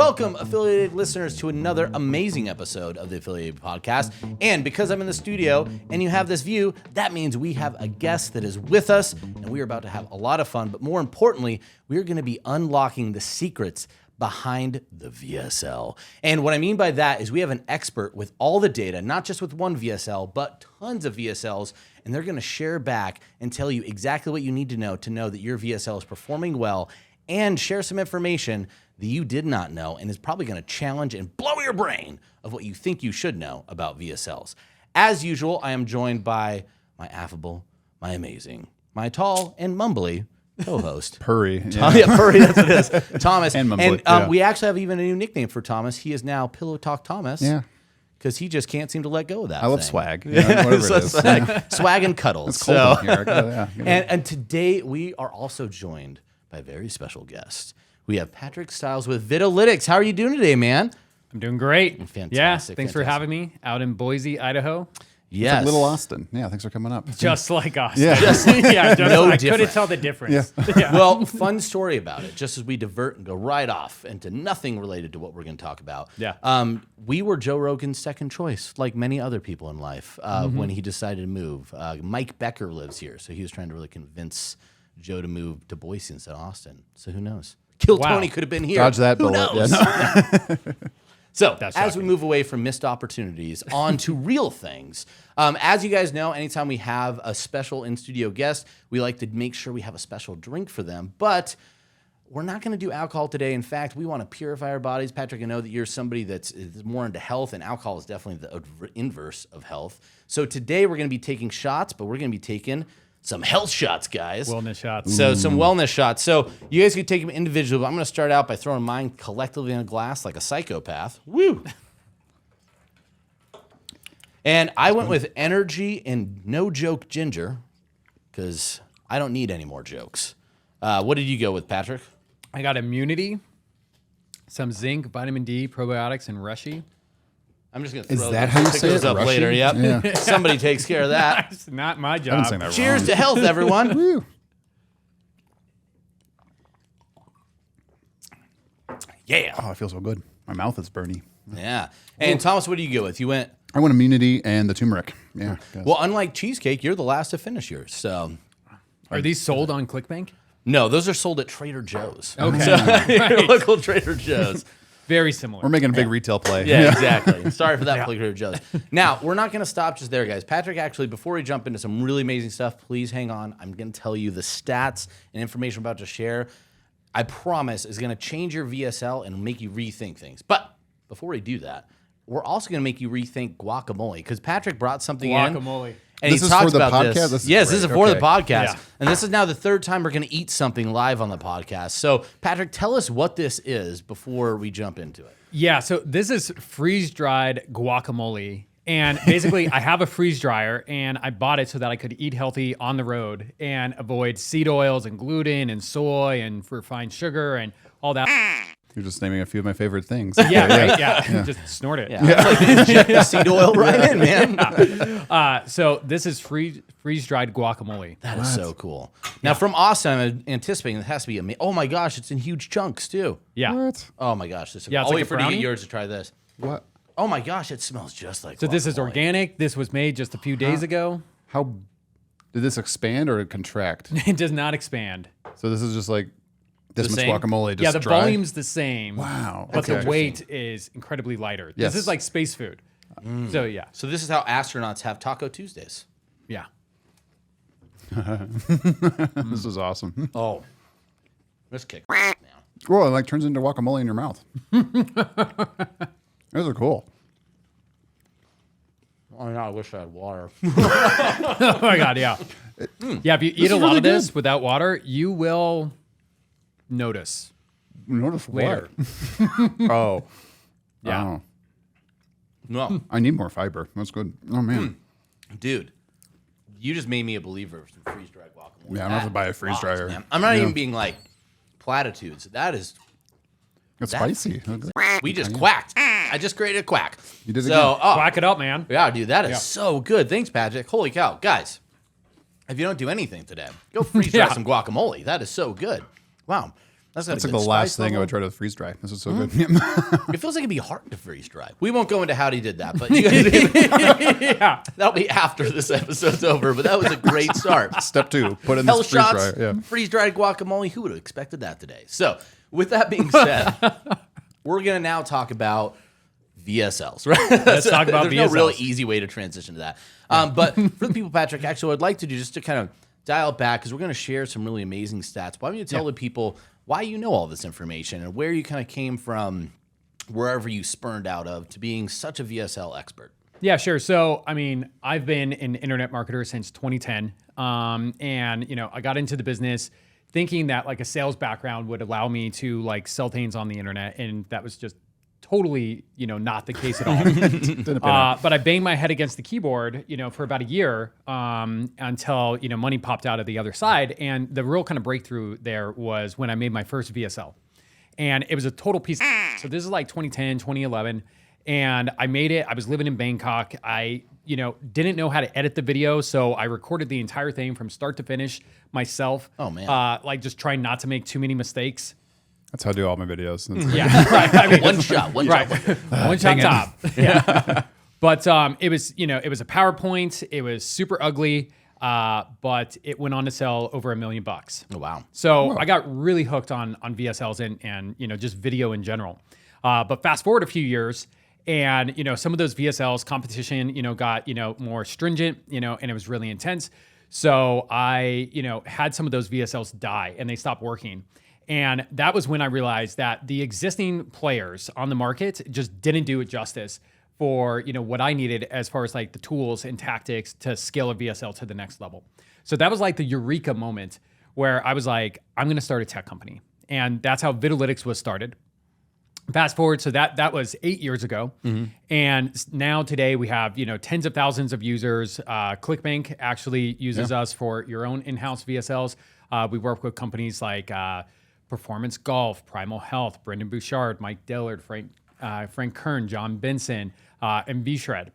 Welcome, affiliated listeners, to another amazing episode of the Affiliated Podcast. And because I'm in the studio and you have this view, that means we have a guest that is with us, and we are about to have a lot of fun. But more importantly, we are going to be unlocking the secrets behind the VSL. And what I mean by that is we have an expert with all the data, not just with one VSL, but tons of VSLs, and they're going to share back and tell you exactly what you need to know that your VSL is performing well, and share some information that you did not know and is probably going to challenge and blow your brain of what you think you should know about VSLs. As usual, I am joined by my affable, my amazing, my tall and mumbly co-host. Purry. Yeah, Purry, that's what it is. Thomas. And mumbly, we actually have even a new nickname for Thomas. He is now Pillow Talk Thomas. Yeah. Because he just can't seem to let go of that I love thing. swag. Whatever it is. Swag and cuddles. It's cold in here. And today we are also joined by a very special guest. We have Patrick Stiles with Vidalytics. How are you doing today, man? I'm doing great. Fantastic. Yeah, thanks for having me out in Boise, Idaho. Yes. Like Little Austin. Yeah, thanks for coming up. Just like Austin. Yeah. No I different. couldn't tell the difference. Yeah. Well, fun story about it, just as we divert and go right off into nothing related to what we're going to talk about. Yeah. We were Joe Rogan's second choice, like many other people in life, when he decided to move. Mike Becker lives here, so he was trying to really convince Joe to move to Boise instead of Austin. So who knows? Kill Wow. Tony could have been here. Dodge that Who bullet. knows? Yeah, So, That's as we shocking. move away from missed opportunities on to real things, as you guys know, anytime we have a special in-studio guest, we like to make sure we have a special drink for them. But we're not going to do alcohol today. In fact, we want to purify our bodies. Patrick, I know that you're somebody that's more into health, and alcohol is definitely the inverse of health. So today we're going to be taking shots, but we're going to be taking some health shots, guys. Wellness shots. So some wellness shots. So you guys can take them individually, but I'm going to start out by throwing mine collectively in a glass like a psychopath. Woo! And I went with energy and no joke ginger because I don't need any more jokes. What did you go with, Patrick? I got immunity, some zinc, vitamin D, probiotics, and Rushy. I'm just going to Is throw that how you pick say those it? up Rushy? later. Yep. Yeah. Somebody takes care of that. It's not my I've been job. saying that Cheers wrong. to health, everyone. Woo. Yeah. Oh, it feels so good. My mouth is burny. Yeah. And Thomas, what do you go with? You went, I want immunity and the turmeric. Yeah. guys. well, unlike cheesecake, you're the last to finish yours. So, Are these sold on ClickBank? no, those are sold at Trader Joe's. Okay. Your Right. local Trader Joe's. Very similar. We're making a big retail play. Yeah, exactly. Sorry for that, Trader Joe's. Now, we're not going to stop just there, guys. Patrick, actually, before we jump into some really amazing stuff, please hang on. I'm going to tell you the stats and information I'm about to share, I promise, is going to change your VSL and make you rethink things. But before we do that, we're also going to make you rethink guacamole, because Patrick brought something in. Guacamole. And This he is talks for the about podcast? this. This is Yes, this is great. for the Okay. podcast. Yeah. And this is now the third time we're going to eat something live on the podcast. So, Patrick, tell us what this is before we jump into it. Yeah, so this is freeze-dried guacamole. And basically, I have a freeze dryer, and I bought it so that I could eat healthy on the road and avoid seed oils and gluten and soy and refined sugar and all that. You're just naming a few of my favorite things. Yeah, right? Yeah. Just snort it. Yeah. It's like inject the seed oil right in, man. So this is freeze-dried guacamole. That is so cool. Now, from Austin, I'm anticipating it has to be amazing. Oh my gosh, it's in huge chunks too. Yeah. What? Oh my gosh, this is Yeah, it's I'll like wait a for you to get brownie? yours to try this. What? Oh my gosh, it smells just like So this is guacamole. organic. This was made just a few days ago. How did this expand or contract? It does not expand. So this is just like this The much same? guacamole. Just Yeah, the dry? volume's the same. Wow. But Okay. the weight is incredibly lighter. Yes. This is like space food. So yeah. So this is how astronauts have Taco Tuesdays. Yeah. This is awesome. Oh, this kick now. Well, it like turns into guacamole in your mouth. Those are cool. Oh, no, I wish I had water. Oh my God, yeah. Yeah, if you eat is a lot really of this good. without water, you will notice. Notice Later. what? Oh. Yeah. Oh. No, I need more fiber. That's good. Oh man. dude, you just made me a believer of some freeze-dried guacamole. Yeah, I'm gonna have to buy a freeze Rocks, dryer. man. I'm not Yeah. even being like platitudes. That is, It's spicy. we just quacked. I just created a quack. You did it so, again. oh, Whack it up, man. yeah, dude, that is Yeah. so good. Thanks, Patrick. Holy cow, guys! If you don't do anything today, go freeze dry Yeah. some guacamole. That is so good. Wow. That's like the last thing I would try to freeze dry. This is so good. It feels like it'd be hard to freeze dry. We won't go into how he did that, but you gotta that'll be after this episode's over. But that was a great start. Step 2, put in Hell this freeze shots, dryer. Yeah. freeze dried guacamole. Who would have expected that today? So, with that being said, we're gonna now talk about VSLs. Right? Let's talk about There's VSLs. no really easy way to transition to that. But for the people, Patrick, actually, what I'd like to do just to kind of dial it back because we're going to share some really amazing stats. Why don't you tell the people why you know all this information and where you kind of came from, wherever you spurned out of, to being such a VSL expert? Yeah, sure. So, I mean, I've been an internet marketer since 2010. And, you know, I got into the business thinking that like a sales background would allow me to like sell things on the internet. And that was just totally, you know, not the case at all. But I banged my head against the keyboard, you know, for about a year until, you know, money popped out of the other side. And the real kind of breakthrough there was when I made my first VSL. And it was a total piece. So this is like 2010, 2011. And I made it. I was living in Bangkok. I, you know, didn't know how to edit the video. So I recorded the entire thing from start to finish myself. Oh, man. Like just trying not to make too many mistakes. That's how I do all my videos. Yeah, right. I mean, One shot one shot top. Yeah. But it was, you know, it was a PowerPoint. It was super ugly, but it went on to sell over $1 million. Oh, wow. So I got really hooked on VSLs and you know, just video in general. But fast forward a few years, and you know, some of those VSLs competition, you know, got, you know, more stringent, you know, and it was really intense. So I, you know, had some of those VSLs die and they stopped working. And that was when I realized that the existing players on the market just didn't do it justice for, you know, what I needed as far as like the tools and tactics to scale a VSL to the next level. So that was like the eureka moment where I was like, I'm going to start a tech company. And that's how Vidalytics was started. Fast forward, so that was 8 years ago. And now today we have, you know, tens of thousands of users. ClickBank actually uses us for your own in-house VSLs. We work with companies like Performance Golf, Primal Health, Brendon Burchard, Mike Dillard, Frank Kern, Jon Benson, and V-Shred,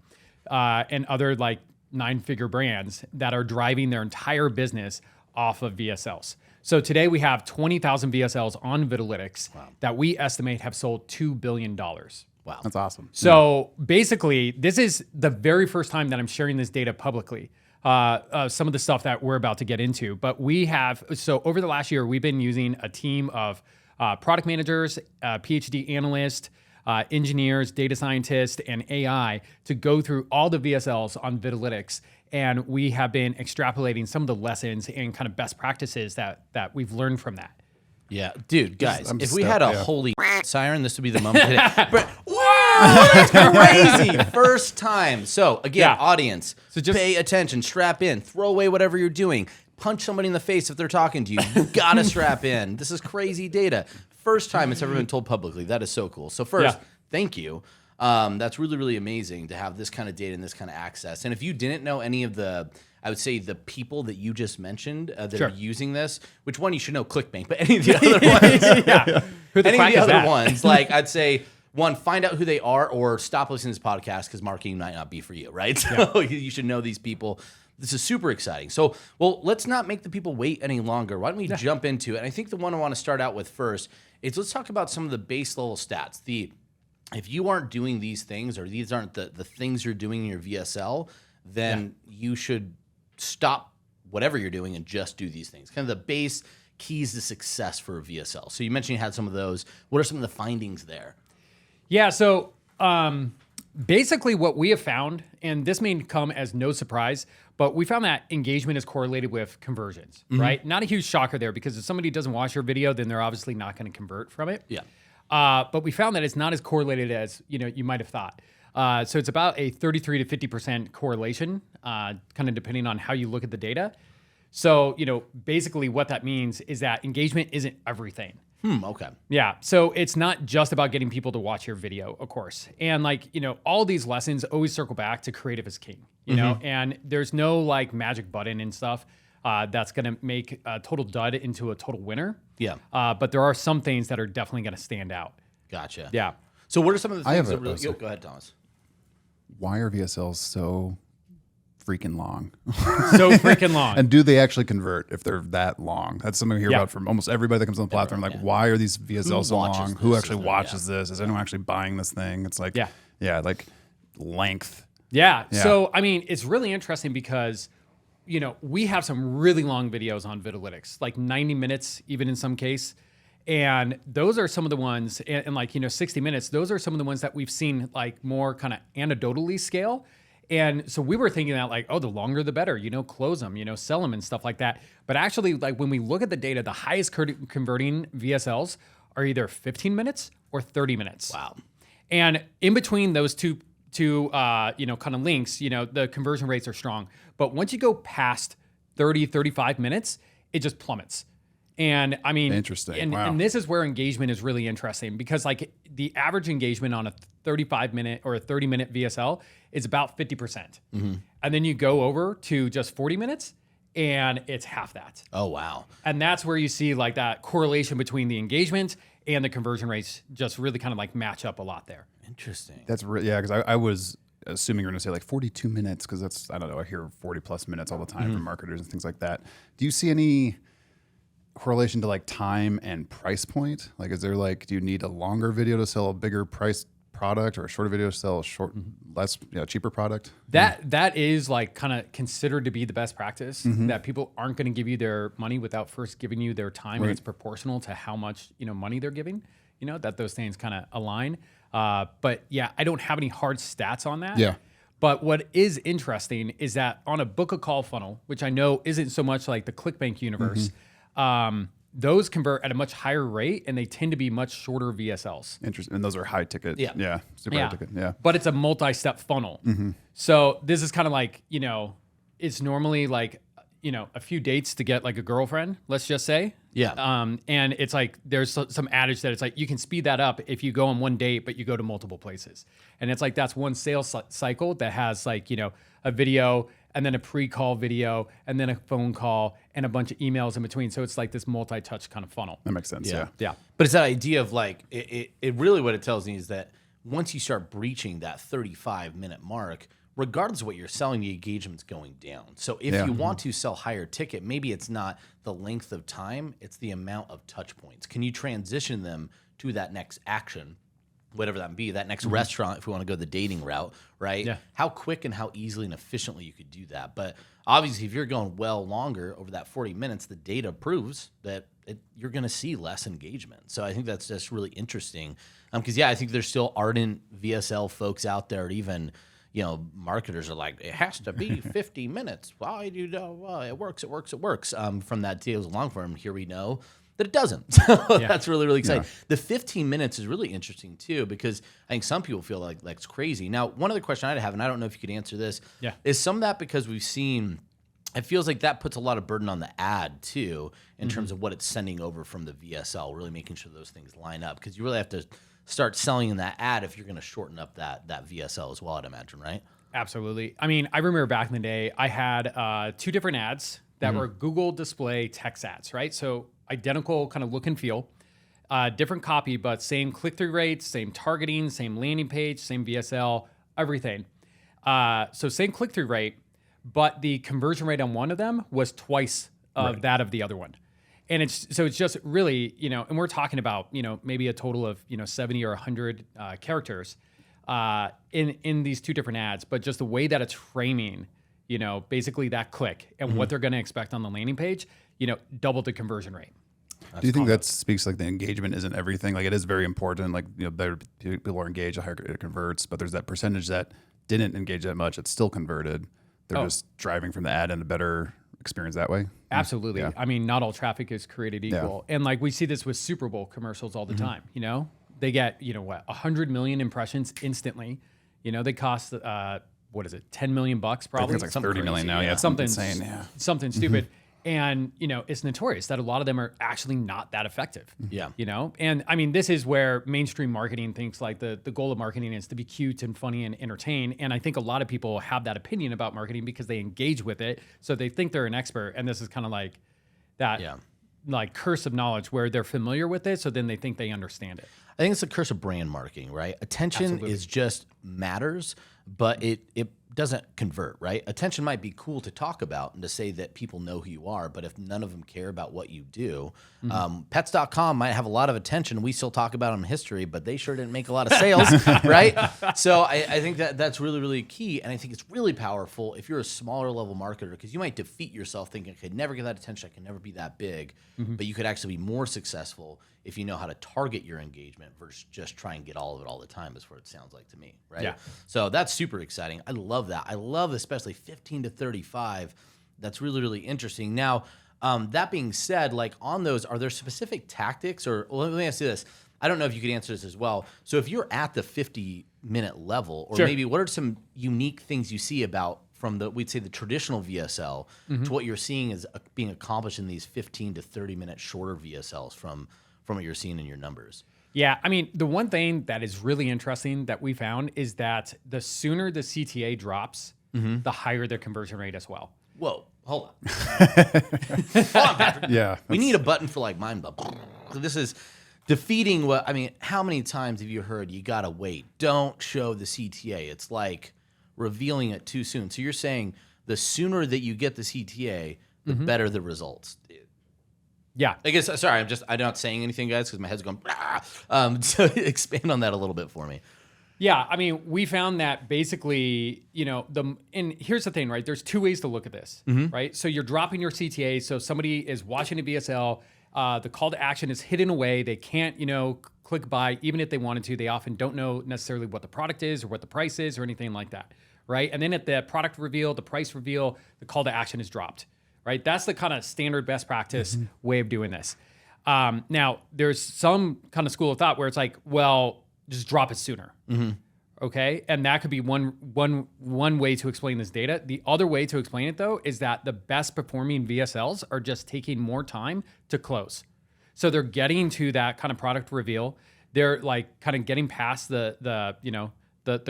and other like 9-figure brands that are driving their entire business off of VSLs. So today we have 20,000 VSLs on Vidalytics that we estimate have sold $2 billion. Wow. That's awesome. So basically, this is the very first time that I'm sharing this data publicly. Some of the stuff that we're about to get into, but we have, so over the last year, we've been using a team of product managers, PhD analysts, engineers, data scientists, and AI to go through all the VSLs on Vidalytics. And we have been extrapolating some of the lessons and kind of best practices that we've learned from that. Yeah, dude, guys, I'm if we stuck, had a yeah. holy siren, this would be the moment today. But, wow, that's crazy. First time. So, again, audience, So just pay attention, strap in, throw away whatever you're doing, punch somebody in the face if they're talking to you. You gotta strap in. This is crazy data. First time it's ever been told publicly. That is so cool. So first, thank you. That's really, really amazing to have this kind of data and this kind of access. And if you didn't know any of the, I would say the people that you just mentioned that are using this, which one you should know ClickBank, but any of the other ones, Who the any quack of the is other that? ones, like I'd say, one, find out who they are or stop listening to this podcast because marketing might not be for you, right? So you should know these people. This is super exciting. So, well, let's not make the people wait any longer. Why don't we jump into it? And I think the one I want to start out with first is let's talk about some of the base level stats. If you aren't doing these things or these aren't the things you're doing in your VSL, then you should stop whatever you're doing and just do these things. Kind of the base keys to success for a VSL. So you mentioned you had some of those. What are some of the findings there? Yeah, so basically what we have found, and this may come as no surprise, but we found that engagement is correlated with conversions, right? Not a huge shocker there because if somebody doesn't watch your video, then they're obviously not going to convert from it. Yeah. But we found that it's not as correlated as you might have thought. So it's about a 33 to 50% correlation, kind of depending on how you look at the data. So, basically what that means is that engagement isn't everything. Okay. Yeah. So it's not just about getting people to watch your video, of course. And all these lessons always circle back to creative is king, you know, and there's no magic button and stuff that's going to make a total dud into a total winner. Yeah. But there are some things that are definitely going to stand out. Gotcha. Yeah. So what are some of the I things have that really... go ahead, Thomas. Why are VSLs so freaking long. So freaking long. And do they actually convert if they're that long? That's something we hear Yeah. about from almost everybody that comes on the platform. Like, yeah. why are these VSLs so watches long? this? Who actually Is it- watches this? Is anyone actually buying this thing? It's like, like length. Yeah. Yeah. So, I mean, it's really interesting because, you know, we have some really long videos on Vidalytics, like 90 minutes, even in some case. And those are some of the ones, and like, you know, 60 minutes, those are some of the ones that we've seen like more kind of anecdotally scale. And so we were thinking that like, oh, the longer the better, you know, close them, you know, sell them and stuff like that. But actually, like when we look at the data, the highest converting VSLs are either 15 minutes or 30 minutes. Wow. And in between those two you know, kind of links, you know, the conversion rates are strong. But once you go past 30, 35 minutes, it just plummets. And I mean, Interesting. And, Wow. and this is where engagement is really interesting because like the average engagement on a 35-minute or a 30-minute VSL is about 50%. Mm-hmm. And then you go over to just 40 minutes and it's half that. Oh, wow. And that's where you see like that correlation between the engagement and the conversion rates just really kind of like match up a lot there. Interesting. That's yeah, because I was assuming you're going to say like 42 minutes because that's, I don't know, I hear 40 plus minutes all the time from marketers and things like that. Do you see any correlation to like time and price point? Like, is there like, do you need a longer video to sell a bigger price product or a shorter video to sell a short, less, cheaper product? That is like kind of considered to be the best practice, that people aren't going to give you their money without first giving you their time, and it's proportional to how much, you know, money they're giving, you know, that those things kind of align. But yeah, I don't have any hard stats on that. Yeah. But what is interesting is that on a book a call funnel, which I know isn't so much like the ClickBank universe, those convert at a much higher rate and they tend to be much shorter VSLs. Interesting. And those are high ticket. Yeah. Yeah. Super high ticket. Yeah. But it's a multi-step funnel. So this is kind of like, you know, it's normally like, you know, a few dates to get like a girlfriend, let's just say. Yeah. And it's like, there's some adage that it's like, you can speed that up if you go on one date, but you go to multiple places. And it's like, that's one sales cycle that has like, you know, a video and then a pre-call video and then a phone call and a bunch of emails in between. So it's like this multi-touch kind of funnel. That makes sense. Yeah. Yeah. But it's that idea of like, it really what it tells me is that once you start breaching that 35-minute mark, regardless of what you're selling, the engagement's going down. So if you want to sell higher ticket, maybe it's not the length of time, it's the amount of touch points. Can you transition them to that next action, whatever that be, that next restaurant, if we want to go the dating route, right? Yeah. How quick and how easily and efficiently you could do that. But obviously, if you're going well longer over that 40 minutes, the data proves that you're going to see less engagement. So I think that's just really interesting. Because, I think there's still ardent VSL folks out there, even, you know, marketers are like, it has to be 50 minutes. Why do you know? Well, it works. From that deals long form, here we know that it doesn't. So that's really, really exciting. Yeah. The 15 minutes is really interesting too, because I think some people feel like that's crazy. Now, one other question I'd have, and I don't know if you could answer this, is some of that because we've seen, it feels like that puts a lot of burden on the ad too, in terms of what it's sending over from the VSL, really making sure those things line up, because you really have to start selling in that ad if you're going to shorten up that VSL as well, I'd imagine, right? Absolutely. I mean, I remember back in the day, I had 2 different ads that were Google display text ads, right? So identical kind of look and feel, different copy, but same click-through rates, same targeting, same landing page, same VSL, everything. So same click-through rate, but the conversion rate on one of them was twice of that of the other one. And it's just really, you know, and we're talking about, you know, maybe a total of, you know, 70 or 100 characters in these 2 different ads, but just the way that it's framing, you know, basically that click and what they're going to expect on the landing page, you know, double the conversion rate. Do you think that speaks like the engagement isn't everything? Like it is very important. Like, you know, people are engaged, the higher it converts, but there's that percentage that didn't engage that much. It's still converted. They're just driving from the ad and a better experience that way. Absolutely. Yeah. I mean, not all traffic is created equal. And like we see this with Super Bowl commercials all the time, you know, they get, you know, 100 million impressions instantly. You know, they cost, what is it? $10 million probably. I think it's like 30 million now. Yeah. Something insane. Yeah. Something stupid. And, you know, it's notorious that a lot of them are actually not that effective. Yeah. You know, and I mean, this is where mainstream marketing thinks like the goal of marketing is to be cute and funny and entertain. And I think a lot of people have that opinion about marketing because they engage with it. So they think they're an expert. And this is kind of like that, like curse of knowledge where they're familiar with it. So then they think they understand it. I think it's the curse of brand marketing, right? Attention Absolutely. is just matters, but it doesn't convert, right? Attention might be cool to talk about and to say that people know who you are, but if none of them care about what you do, pets.com might have a lot of attention. We still talk about them in history, but they sure didn't make a lot of sales, right? So I think that's really, really key. And I think it's really powerful if you're a smaller level marketer, because you might defeat yourself thinking, I could never get that attention, I can never be that big, but you could actually be more successful if you know how to target your engagement versus just try and get all of it all the time, is what it sounds like to me, right? Yeah. So that's super exciting. I love that. I love especially 15 to 35. That's really, really interesting. Now, that being said, like on those, are there specific tactics or let me ask you this. I don't know if you could answer this as well. So if you're at the 50-minute level, or Sure. maybe what are some unique things you see about from we'd say the traditional VSL to what you're seeing is being accomplished in these 15 to 30-minute shorter VSLs from what you're seeing in your numbers? Yeah, I mean, the one thing that is really interesting that we found is that the sooner the CTA drops, the higher their conversion rate as well. Whoa, hold on. Hold on, Patrick. Yeah. We need a button for like mind bubble. So this is defeating what, I mean, how many times have you heard you got to wait? Don't show the CTA. It's like revealing it too soon. So you're saying the sooner that you get the CTA, the better the results. Yeah. I guess, sorry, I'm not saying anything, guys, because my head's going, so expand on that a little bit for me. Yeah, I mean, we found that basically, and here's the thing, right? There's two ways to look at this, right? So you're dropping your CTA. So somebody is watching a VSL. The call to action is hidden away. They can't, click buy, even if they wanted to. They often don't know necessarily what the product is or what the price is or anything like that, right? And then at the product reveal, the price reveal, the call to action is dropped, right? That's the kind of standard best practice way of doing this. Now, there's some kind of school of thought where it's like, well, just drop it sooner. Okay, and that could be one way to explain this data. The other way to explain it, though, is that the best performing VSLs are just taking more time to close. So they're getting to that kind of product reveal. They're like kind of getting past the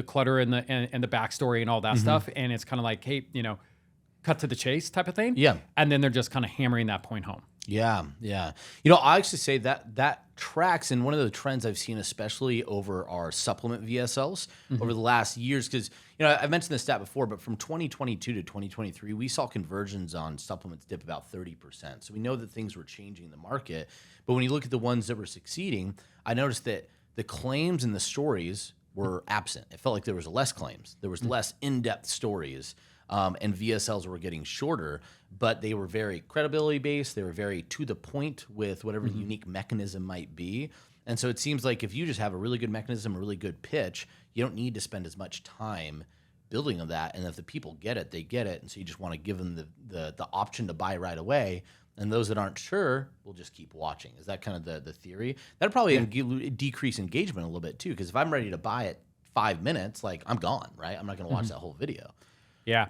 clutter and the backstory and all that stuff, and it's kind of like, hey, cut to the chase type of thing. Yeah. And then they're just kind of hammering that point home. Yeah. I actually say that tracks, and one of the trends I've seen, especially over our supplement VSLs over the last years, because I mentioned this stat before, but from 2022 to 2023, we saw conversions on supplements dip about 30%. So we know that things were changing in the market. But when you look at the ones that were succeeding, I noticed that the claims and the stories were absent. It felt like there was less claims, there was less in-depth stories. And VSLs were getting shorter, but they were very credibility based. They were very to the point with whatever the unique mechanism might be. And so it seems like if you just have a really good mechanism, a really good pitch, you don't need to spend as much time building on that. And if the people get it, they get it. And so you just want to give them the option to buy right away. And those that aren't sure will just keep watching. Is that kind of the theory? That'll probably decrease engagement a little bit too, because if I'm ready to buy it 5 minutes, like I'm gone, right? I'm not going to watch that whole video. Yeah.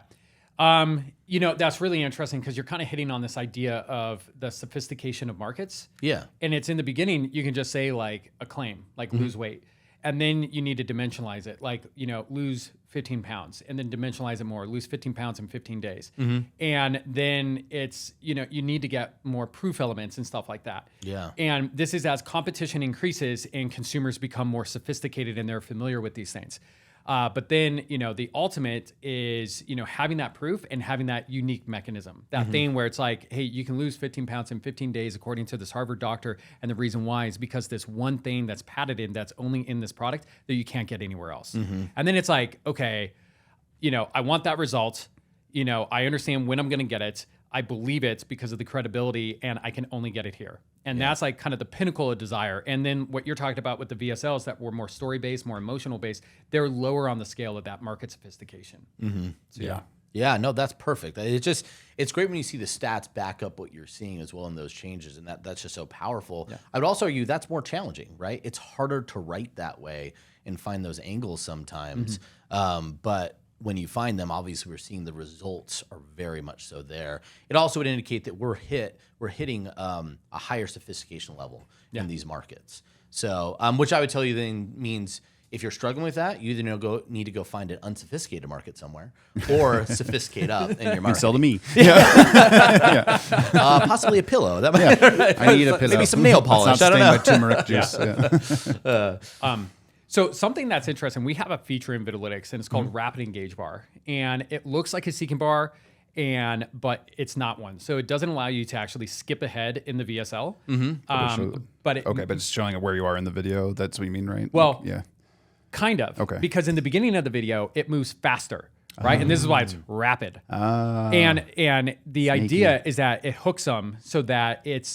That's really interesting because you're kind of hitting on this idea of the sophistication of markets. Yeah. And it's in the beginning, you can just say like a claim, like lose weight. And then you need to dimensionalize it, like, lose 15 pounds and then dimensionalize it more, lose 15 pounds in 15 days. And then it's, you need to get more proof elements and stuff like that. Yeah. And this is as competition increases and consumers become more sophisticated and they're familiar with these things. But then, the ultimate is, having that proof and having that unique mechanism, that thing where it's like, hey, you can lose 15 pounds in 15 days, according to this Harvard doctor. And the reason why is because this one thing that's patented that's only in this product that you can't get anywhere else. And then it's like, okay, I want that result. I understand when I'm going to get it. I believe it because of the credibility and I can only get it here. And that's like kind of the pinnacle of desire. And then what you're talking about with the VSLs that were more story-based, more emotional-based, they're lower on the scale of that market sophistication. So, yeah. Yeah, no, that's perfect. It's great when you see the stats back up what you're seeing as well in those changes, and that's just so powerful. Yeah. I would also argue that's more challenging, right? It's harder to write that way and find those angles sometimes. But when you find them, obviously we're seeing the results are very much so there. It also would indicate that we're hitting a higher sophistication level in these markets. So, which I would tell you then means if you're struggling with that, you either need to go find an unsophisticated market somewhere or sophisticate up in your market. Sell to me. Possibly a pillow. That might, I need a pillow. Maybe some nail polish. I don't know. By turmeric juice. Yeah. So something that's interesting, we have a feature in Vidalytics, and it's called Rapid Engage Bar, and it looks like a seeking bar, but it's not one. So it doesn't allow you to actually skip ahead in the VSL. But it's showing where you are in the video. That's what you mean, right? Well, yeah, kind of. Okay. Because in the beginning of the video, it moves faster, right? And this is why it's rapid. And the idea is that it hooks them so that it's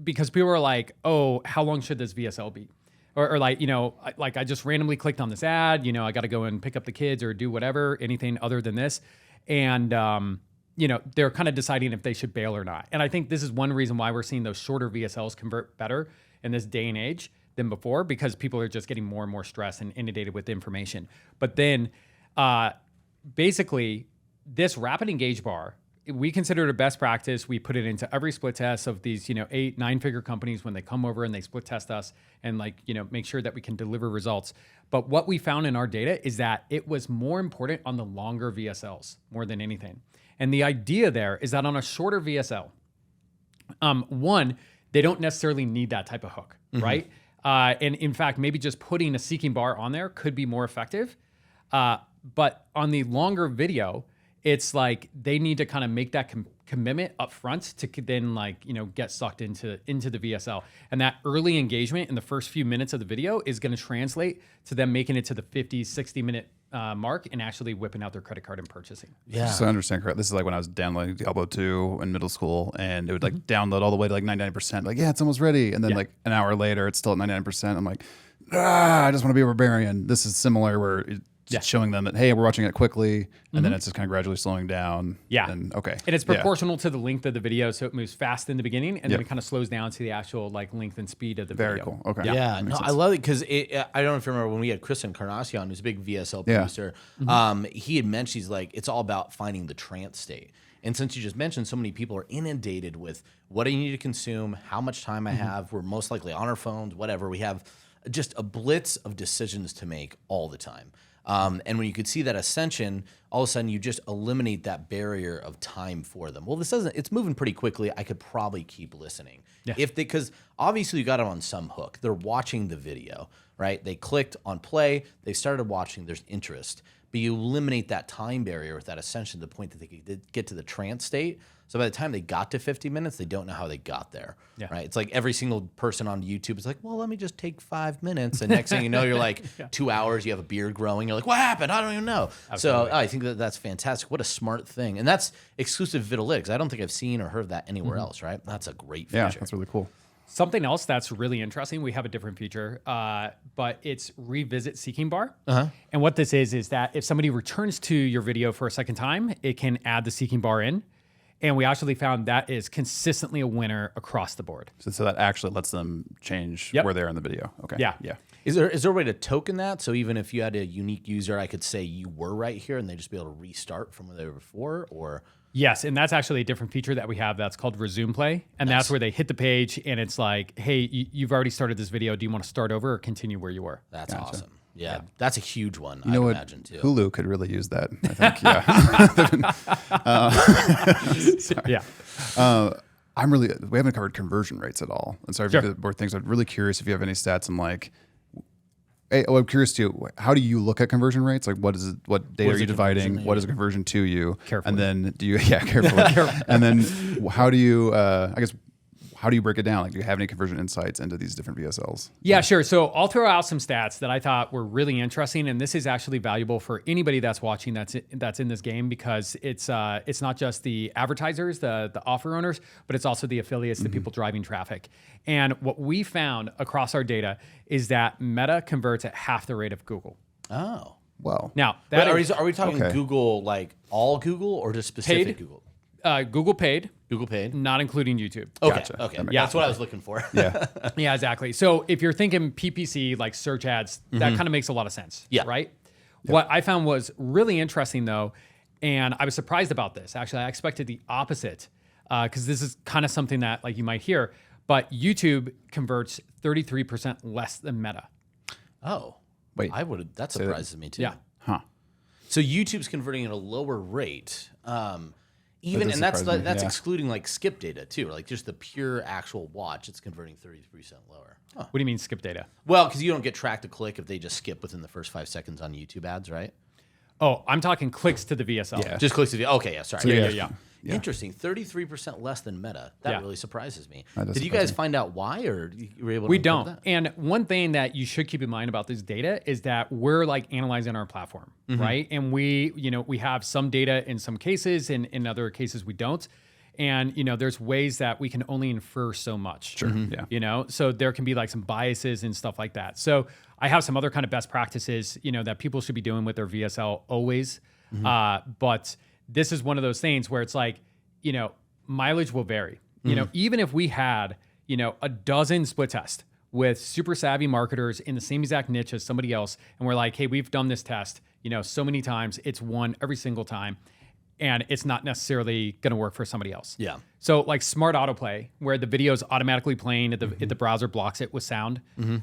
because people are like, oh, how long should this VSL be? Or like, I just randomly clicked on this ad, I got to go and pick up the kids or do whatever, anything other than this. And, they're kind of deciding if they should bail or not. And I think this is one reason why we're seeing those shorter VSLs convert better in this day and age than before, because people are just getting more and more stressed and inundated with information. But then basically this rapid engage bar, we consider it a best practice. We put it into every split test of these, 8, 9-figure companies when they come over and they split test us and make sure that we can deliver results. But what we found in our data is that it was more important on the longer VSLs more than anything. And the idea there is that on a shorter VSL, one, they don't necessarily need that type of hook, right? And in fact, maybe just putting a seeking bar on there could be more effective. But on the longer video, it's like they need to kind of make that commitment up front to then get sucked into the VSL. And that early engagement in the first few minutes of the video is going to translate to them making it to the 50, 60-minute mark and actually whipping out their credit card and purchasing. Yeah. So I understand correct. This is like when I was downloading Diablo 2 in middle school, and it would download all the way to 99%. Like, yeah, it's almost ready. And then an hour later, it's still at 99%. I'm like, I just want to be a barbarian. This is similar where it's showing them that, hey, we're watching it quickly, and then it's just kind of gradually slowing down. Yeah. And it's proportional to the length of the video, so it moves fast in the beginning, and then it kind of slows down to the actual length and speed of the Very video. cool. Okay. Yeah, no, I love it because I don't know if you remember when we had Chris Encarnacion, who's a big VSL producer. He had mentioned, he's like, it's all about finding the trance state. And since you just mentioned, so many people are inundated with what I need to consume, how much time I have. We're most likely on our phones, whatever. We have just a blitz of decisions to make all the time. And when you could see that ascension, all of a sudden you just eliminate that barrier of time for them. Well, it's moving pretty quickly. I could probably keep listening. Yeah. Because obviously you got them on some hook. They're watching the video, right? They clicked on play, they started watching, there's interest. But you eliminate that time barrier with that ascension to the point that they could get to the trance state. So by the time they got to 50 minutes, they don't know how they got there, right? It's like every single person on YouTube is like, well, let me just take 5 minutes. And next thing you know, you're like 2 hours, you have a beard growing. You're like, what happened? I don't even know. Absolutely. So I think that's fantastic. What a smart thing. And that's exclusive Vidalytics. I don't think I've seen or heard that anywhere else, right? That's a great feature. Yeah, that's really cool. Something else that's really interesting, we have a different feature, but it's revisit seeking bar. And what this is that if somebody returns to your video for a second time, it can add the seeking bar in. And we actually found that is consistently a winner across the board. So that actually lets them change where they are in the video. Okay. Yeah. Is there a way to token that? So even if you had a unique user, I could say you were right here and they just be able to restart from where they were before, or... Yes, and that's actually a different feature that we have that's called Resume Play. And that's where they hit the page and it's like, hey, you've already started this video. Do you want to start over or continue where you were? That's awesome. Yeah, that's a huge one, I imagine, too. Hulu could really use that, I think, we haven't covered conversion rates at all. And so more things. I'm really curious if you have any stats on I'm curious too, how do you look at conversion rates? Like what data are you dividing? What is a conversion to you? Carefully. And then carefully. And then how do you, how do you break it down? Like, do you have any conversion insights into these different VSLs? Yeah, sure. So I'll throw out some stats that I thought were really interesting, and this is actually valuable for anybody that's watching that's in this game, because it's not just the advertisers, the offer owners, but it's also the affiliates, the people driving traffic. And what we found across our data is that Meta converts at half the rate of Google. Oh. Wow. Now, are we talking Google, like all Google, or just specific Google? Google paid. Google paid, not including YouTube. Okay, Gotcha. okay, that's what I was looking for. Yeah, yeah, exactly. So if you're thinking PPC, like search ads, that kind of makes a lot of sense. Yeah, right. Yep. What I found was really interesting though, and I was surprised about this. Actually, I expected the opposite, because this is kind of something that like you might hear, but YouTube converts 33% less than Meta. Oh. Wait, That surprises me too. Yeah. huh? So YouTube's converting at a lower rate. Even does and that's surprise me, that's yeah. excluding like skip data too, like just the pure actual watch. It's converting 33% lower. Huh. What do you mean skip data? Well, because you don't get track to click if they just skip within the first 5 seconds on YouTube ads, right? Oh, I'm talking clicks to the VSL. Yeah. Just clicks to the. Okay, yeah, sorry. Yeah. Yeah. Interesting. 33% less than Meta. That Yeah. really surprises me. That does Did you surprise guys me. find out why, or you were able to? We uncover don't. that? And one thing that you should keep in mind about this data is that we're like analyzing our platform, right? And we have some data in some cases, and in other cases we don't. And there's ways that we can only infer so much. Sure. Yeah. So there can be like some biases and stuff like that. So I have some other kind of best practices, that people should be doing with their VSL always. But this is one of those things where it's like, mileage will vary. Even if we had, a dozen split tests with super savvy marketers in the same exact niche as somebody else, and we're like, hey, we've done this test, so many times, it's won every single time, and it's not necessarily going to work for somebody else. Yeah. So like smart autoplay, where the video is automatically playing if the browser blocks it with sound, and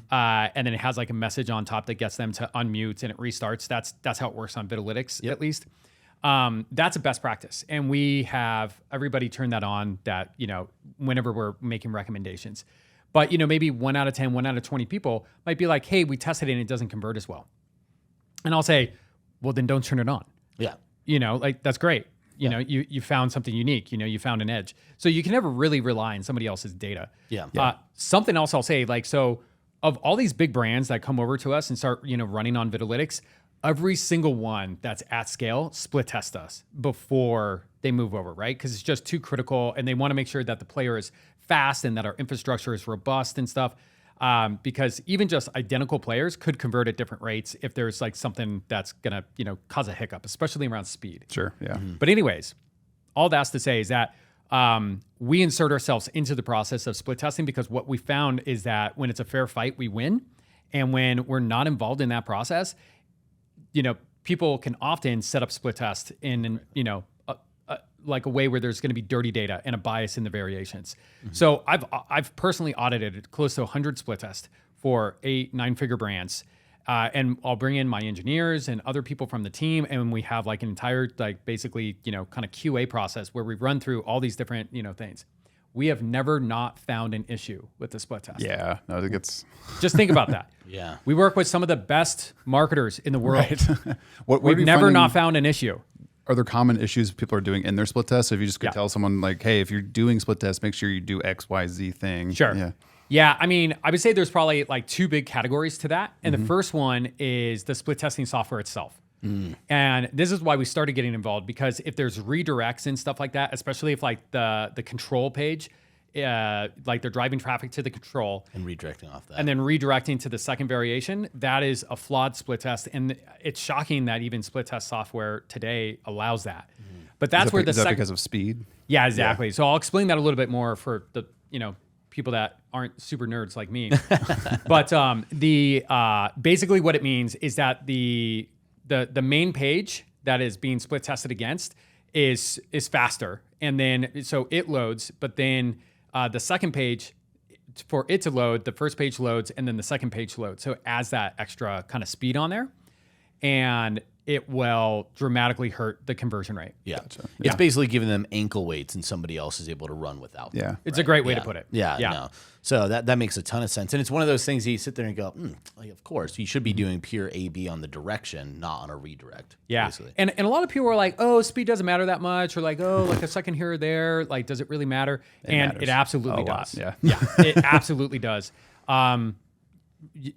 then it has like a message on top that gets them to unmute and it restarts. That's how it works on Vidalytics, at least. That's a best practice, and we have everybody turn that on. That whenever we're making recommendations, but maybe 1 out of 10, 1 out of 20 people might be like, "Hey, we tested it and it doesn't convert as well," and I'll say, "Well, then don't turn it on." Yeah. Like that's great. You found something unique. You found an edge. So you can never really rely on somebody else's data. Yeah. Something else I'll say, like, so of all these big brands that come over to us and start, running on Vidalytics, every single one that's at scale split test us before they move over, right? Because it's just too critical, and they want to make sure that the player is fast and that our infrastructure is robust and stuff. Because even just identical players could convert at different rates if there's like something that's gonna, cause a hiccup, especially around speed. Sure. Yeah. But anyways, all that's to say is that we insert ourselves into the process of split testing because what we found is that when it's a fair fight, we win. And when we're not involved in that process, people can often set up split test in, like a way where there's going to be dirty data and a bias in the variations. So I've personally audited close to 100 split tests for 8-9-figure brands. And I'll bring in my engineers and other people from the team. And we have like an entire, like basically, kind of QA process where we run through all these different, things. We have never not found an issue with the split test. Yeah. No, I think it's Just think about that. Yeah. We work with some of the best marketers in the world. what We've are you never finding- not found an issue. Are there common issues people are doing in their split test? So if you just could Yeah. tell someone like, hey, if you're doing split test, make sure you do X, Y, Z thing. Sure. Yeah. Yeah, I mean, I would say there's probably like 2 big categories to that. And the first one is the split testing software itself. And this is why we started getting involved, because if there's redirects and stuff like that, especially if like the control page, like they're driving traffic to the control And redirecting off that. and then redirecting to the second variation, that is a flawed split test. And it's shocking that even split test software today allows that. But that's where the is that second... because of speed? Yeah, exactly. So I'll explain that a little bit more for the people that aren't super nerds like me. But basically what it means is that the main page that is being split tested against is faster, and then so it loads. But then the second page, for it to load, the first page loads, and then the second page loads. So it adds that extra kind of speed on there, and it will dramatically hurt the conversion rate. Yeah. Gotcha. It's basically giving them ankle weights and somebody else is able to run without them. Yeah. It's a great way to put it. Yeah. No. So that makes a ton of sense. And it's one of those things you sit there and go, like, of course, you should be doing pure A/B on the direction, not on a redirect. Yeah. Basically. And a lot of people are like, oh, speed doesn't matter that much, or like, oh, like a second here or there. Like, does it really matter? And matters it absolutely a lot, does. yeah. Yeah, it absolutely does.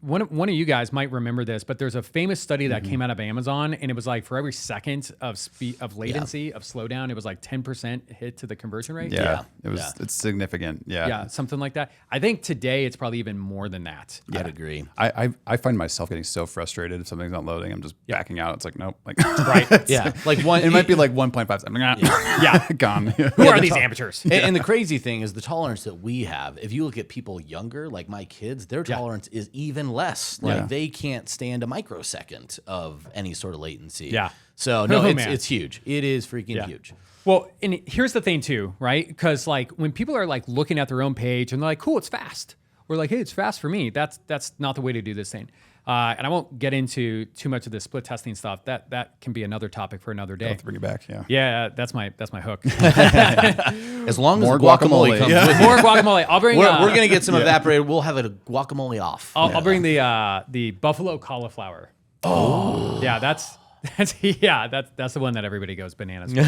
One of you guys might remember this, but there's a famous study that came out of Amazon, and it was like for every second of speed of latency of slowdown, it was like 10% hit to the conversion rate. Yeah. It was. It's significant. Yeah. Yeah, something like that. I think today it's probably even more than that. I'd agree. I find myself getting so frustrated if something's not loading. I'm just backing out. It's like, nope. Like, Right. Yeah. Like one. it might be like 1.5 seconds. Yeah. Gone. Who are these amateurs? And the crazy thing is the tolerance that we have. If you look at people younger, like my kids, their tolerance is even less. Like Yeah. they can't stand a microsecond of any sort of latency. Yeah. So no, Oh, man. it's huge. It is freaking huge. Well, and here's the thing too, right? Because like when people are like looking at their own page and they're like, cool, it's fast. We're like, hey, it's fast for me. That's not the way to do this thing. And I won't get into too much of the split testing stuff. That can be another topic for another day. I'll have to bring it back. Yeah. Yeah, that's my hook. As long as More the guacamole guacamole. comes Yeah. with More guacamole. I'll bring. we're going to get some evaporated. We'll have a guacamole off. I'll bring the buffalo cauliflower. Oh, yeah, that's the one that everybody goes bananas with.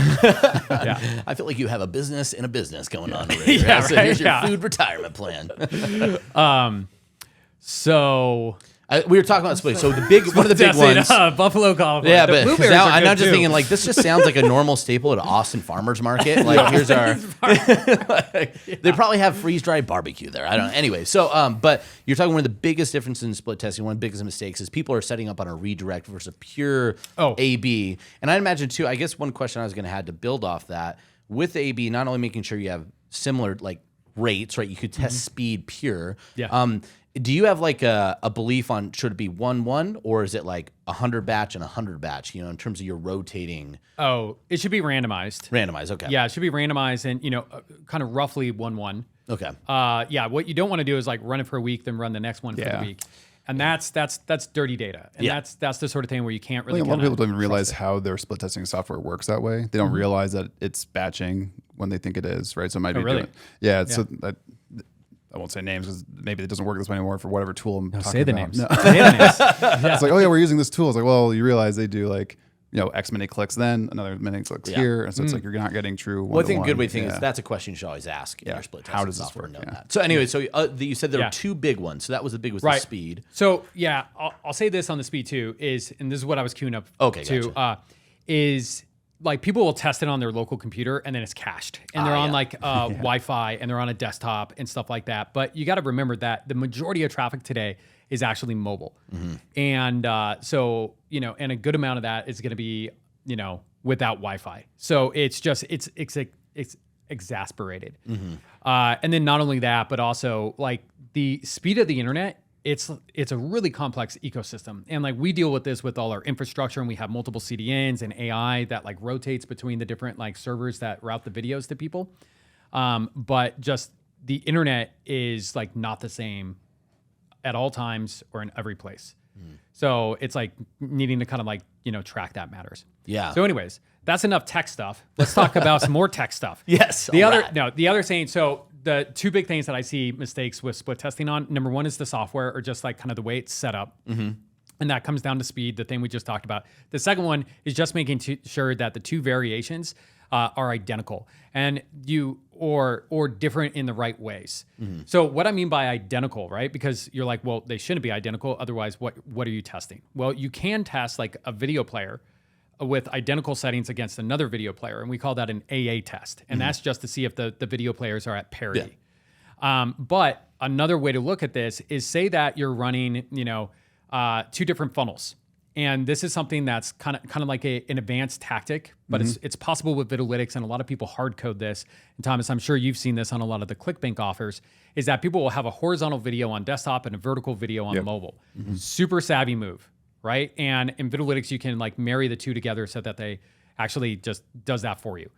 Yeah, I feel like you have a business in a business going on over here. Yeah, So right, here's your yeah. food retirement plan. So We were talking about split. So one of the big testing, ones. buffalo cauliflower. Yeah, The but blueberries now are I'm good not just too. thinking like this just sounds like a normal staple at Austin Farmers Market. Like here's our. They probably have freeze dried barbecue there. I don't know. Anyway, so but you're talking one of the biggest differences in split testing. One of the biggest mistakes is people are setting up on a redirect versus a pure A/B. And I imagine too. I guess one question I was going to have to build off that with A/B, not only making sure you have similar like rates, right? You could test speed pure. Yeah. Do you have like a belief on should it be 1-1 or is it like 100 batch and 100 batch? You know, in terms of your rotating. Oh, it should be randomized. Randomized, okay. Yeah, it should be randomized and kind of roughly 1-1. Okay. Yeah, what you don't want to do is like run it for a week, then run the next one for the week, and that's dirty data, and that's the sort of thing where you can't really. A lot of people don't even realize how their split testing software works that way. They don't realize that it's batching when they think it is, right? So it might be really? doing. Yeah. So I won't say names because maybe it doesn't work this way anymore for whatever tool I'm talking Say the about. names. No. Say the names. It's like, oh yeah, we're using this tool. It's like, well, you realize they do like, X many clicks, then another many clicks here. And so it's like you're not getting true one. Well, I think a good way to think is that's a question you should always ask in your split testing How does this software. work? Know that. So anyway, so you said there were two big ones. So that was the big was the Right. speed. So yeah, I'll say this on the speed too and this is what I was queuing up to, gotcha. is like people will test it on their local computer and then it's cached and they're on like Wi-Fi and they're on a desktop and stuff like that. But you got to remember that the majority of traffic today is actually mobile. And so, and a good amount of that is going to be, without Wi-Fi. So it's just, it's exasperated. And then not only that, but also like the speed of the internet, it's a really complex ecosystem. And like we deal with this with all our infrastructure and we have multiple CDNs and AI that like rotates between the different like servers that route the videos to people. But just the internet is like not the same at all times or in every place. So it's like needing to kind of like, track that matters. Yeah. So anyways, that's enough tech stuff. Let's talk about some more tech stuff. Yes. The other thing, so the two big things that I see mistakes with split testing on, number one is the software or just like kind of the way it's set up. And that comes down to speed, the thing we just talked about. The second one is just making sure that the two variations are identical and or different in the right ways. So what I mean by identical, right? Because you're like, well, they shouldn't be identical. Otherwise, what are you testing? Well, you can test like a video player with identical settings against another video player. And we call that an AA test. And that's just to see if the video players are at parity. But another way to look at this is say that you're running, two different funnels. And this is something that's kind of like an advanced tactic, but it's possible with Vidalytics, and a lot of people hard code this. And Thomas, I'm sure you've seen this on a lot of the ClickBank offers, is that people will have a horizontal video on desktop and a vertical video on mobile. Super savvy move, right? And in Vidalytics, you can like marry the two together so that they actually just does that for you.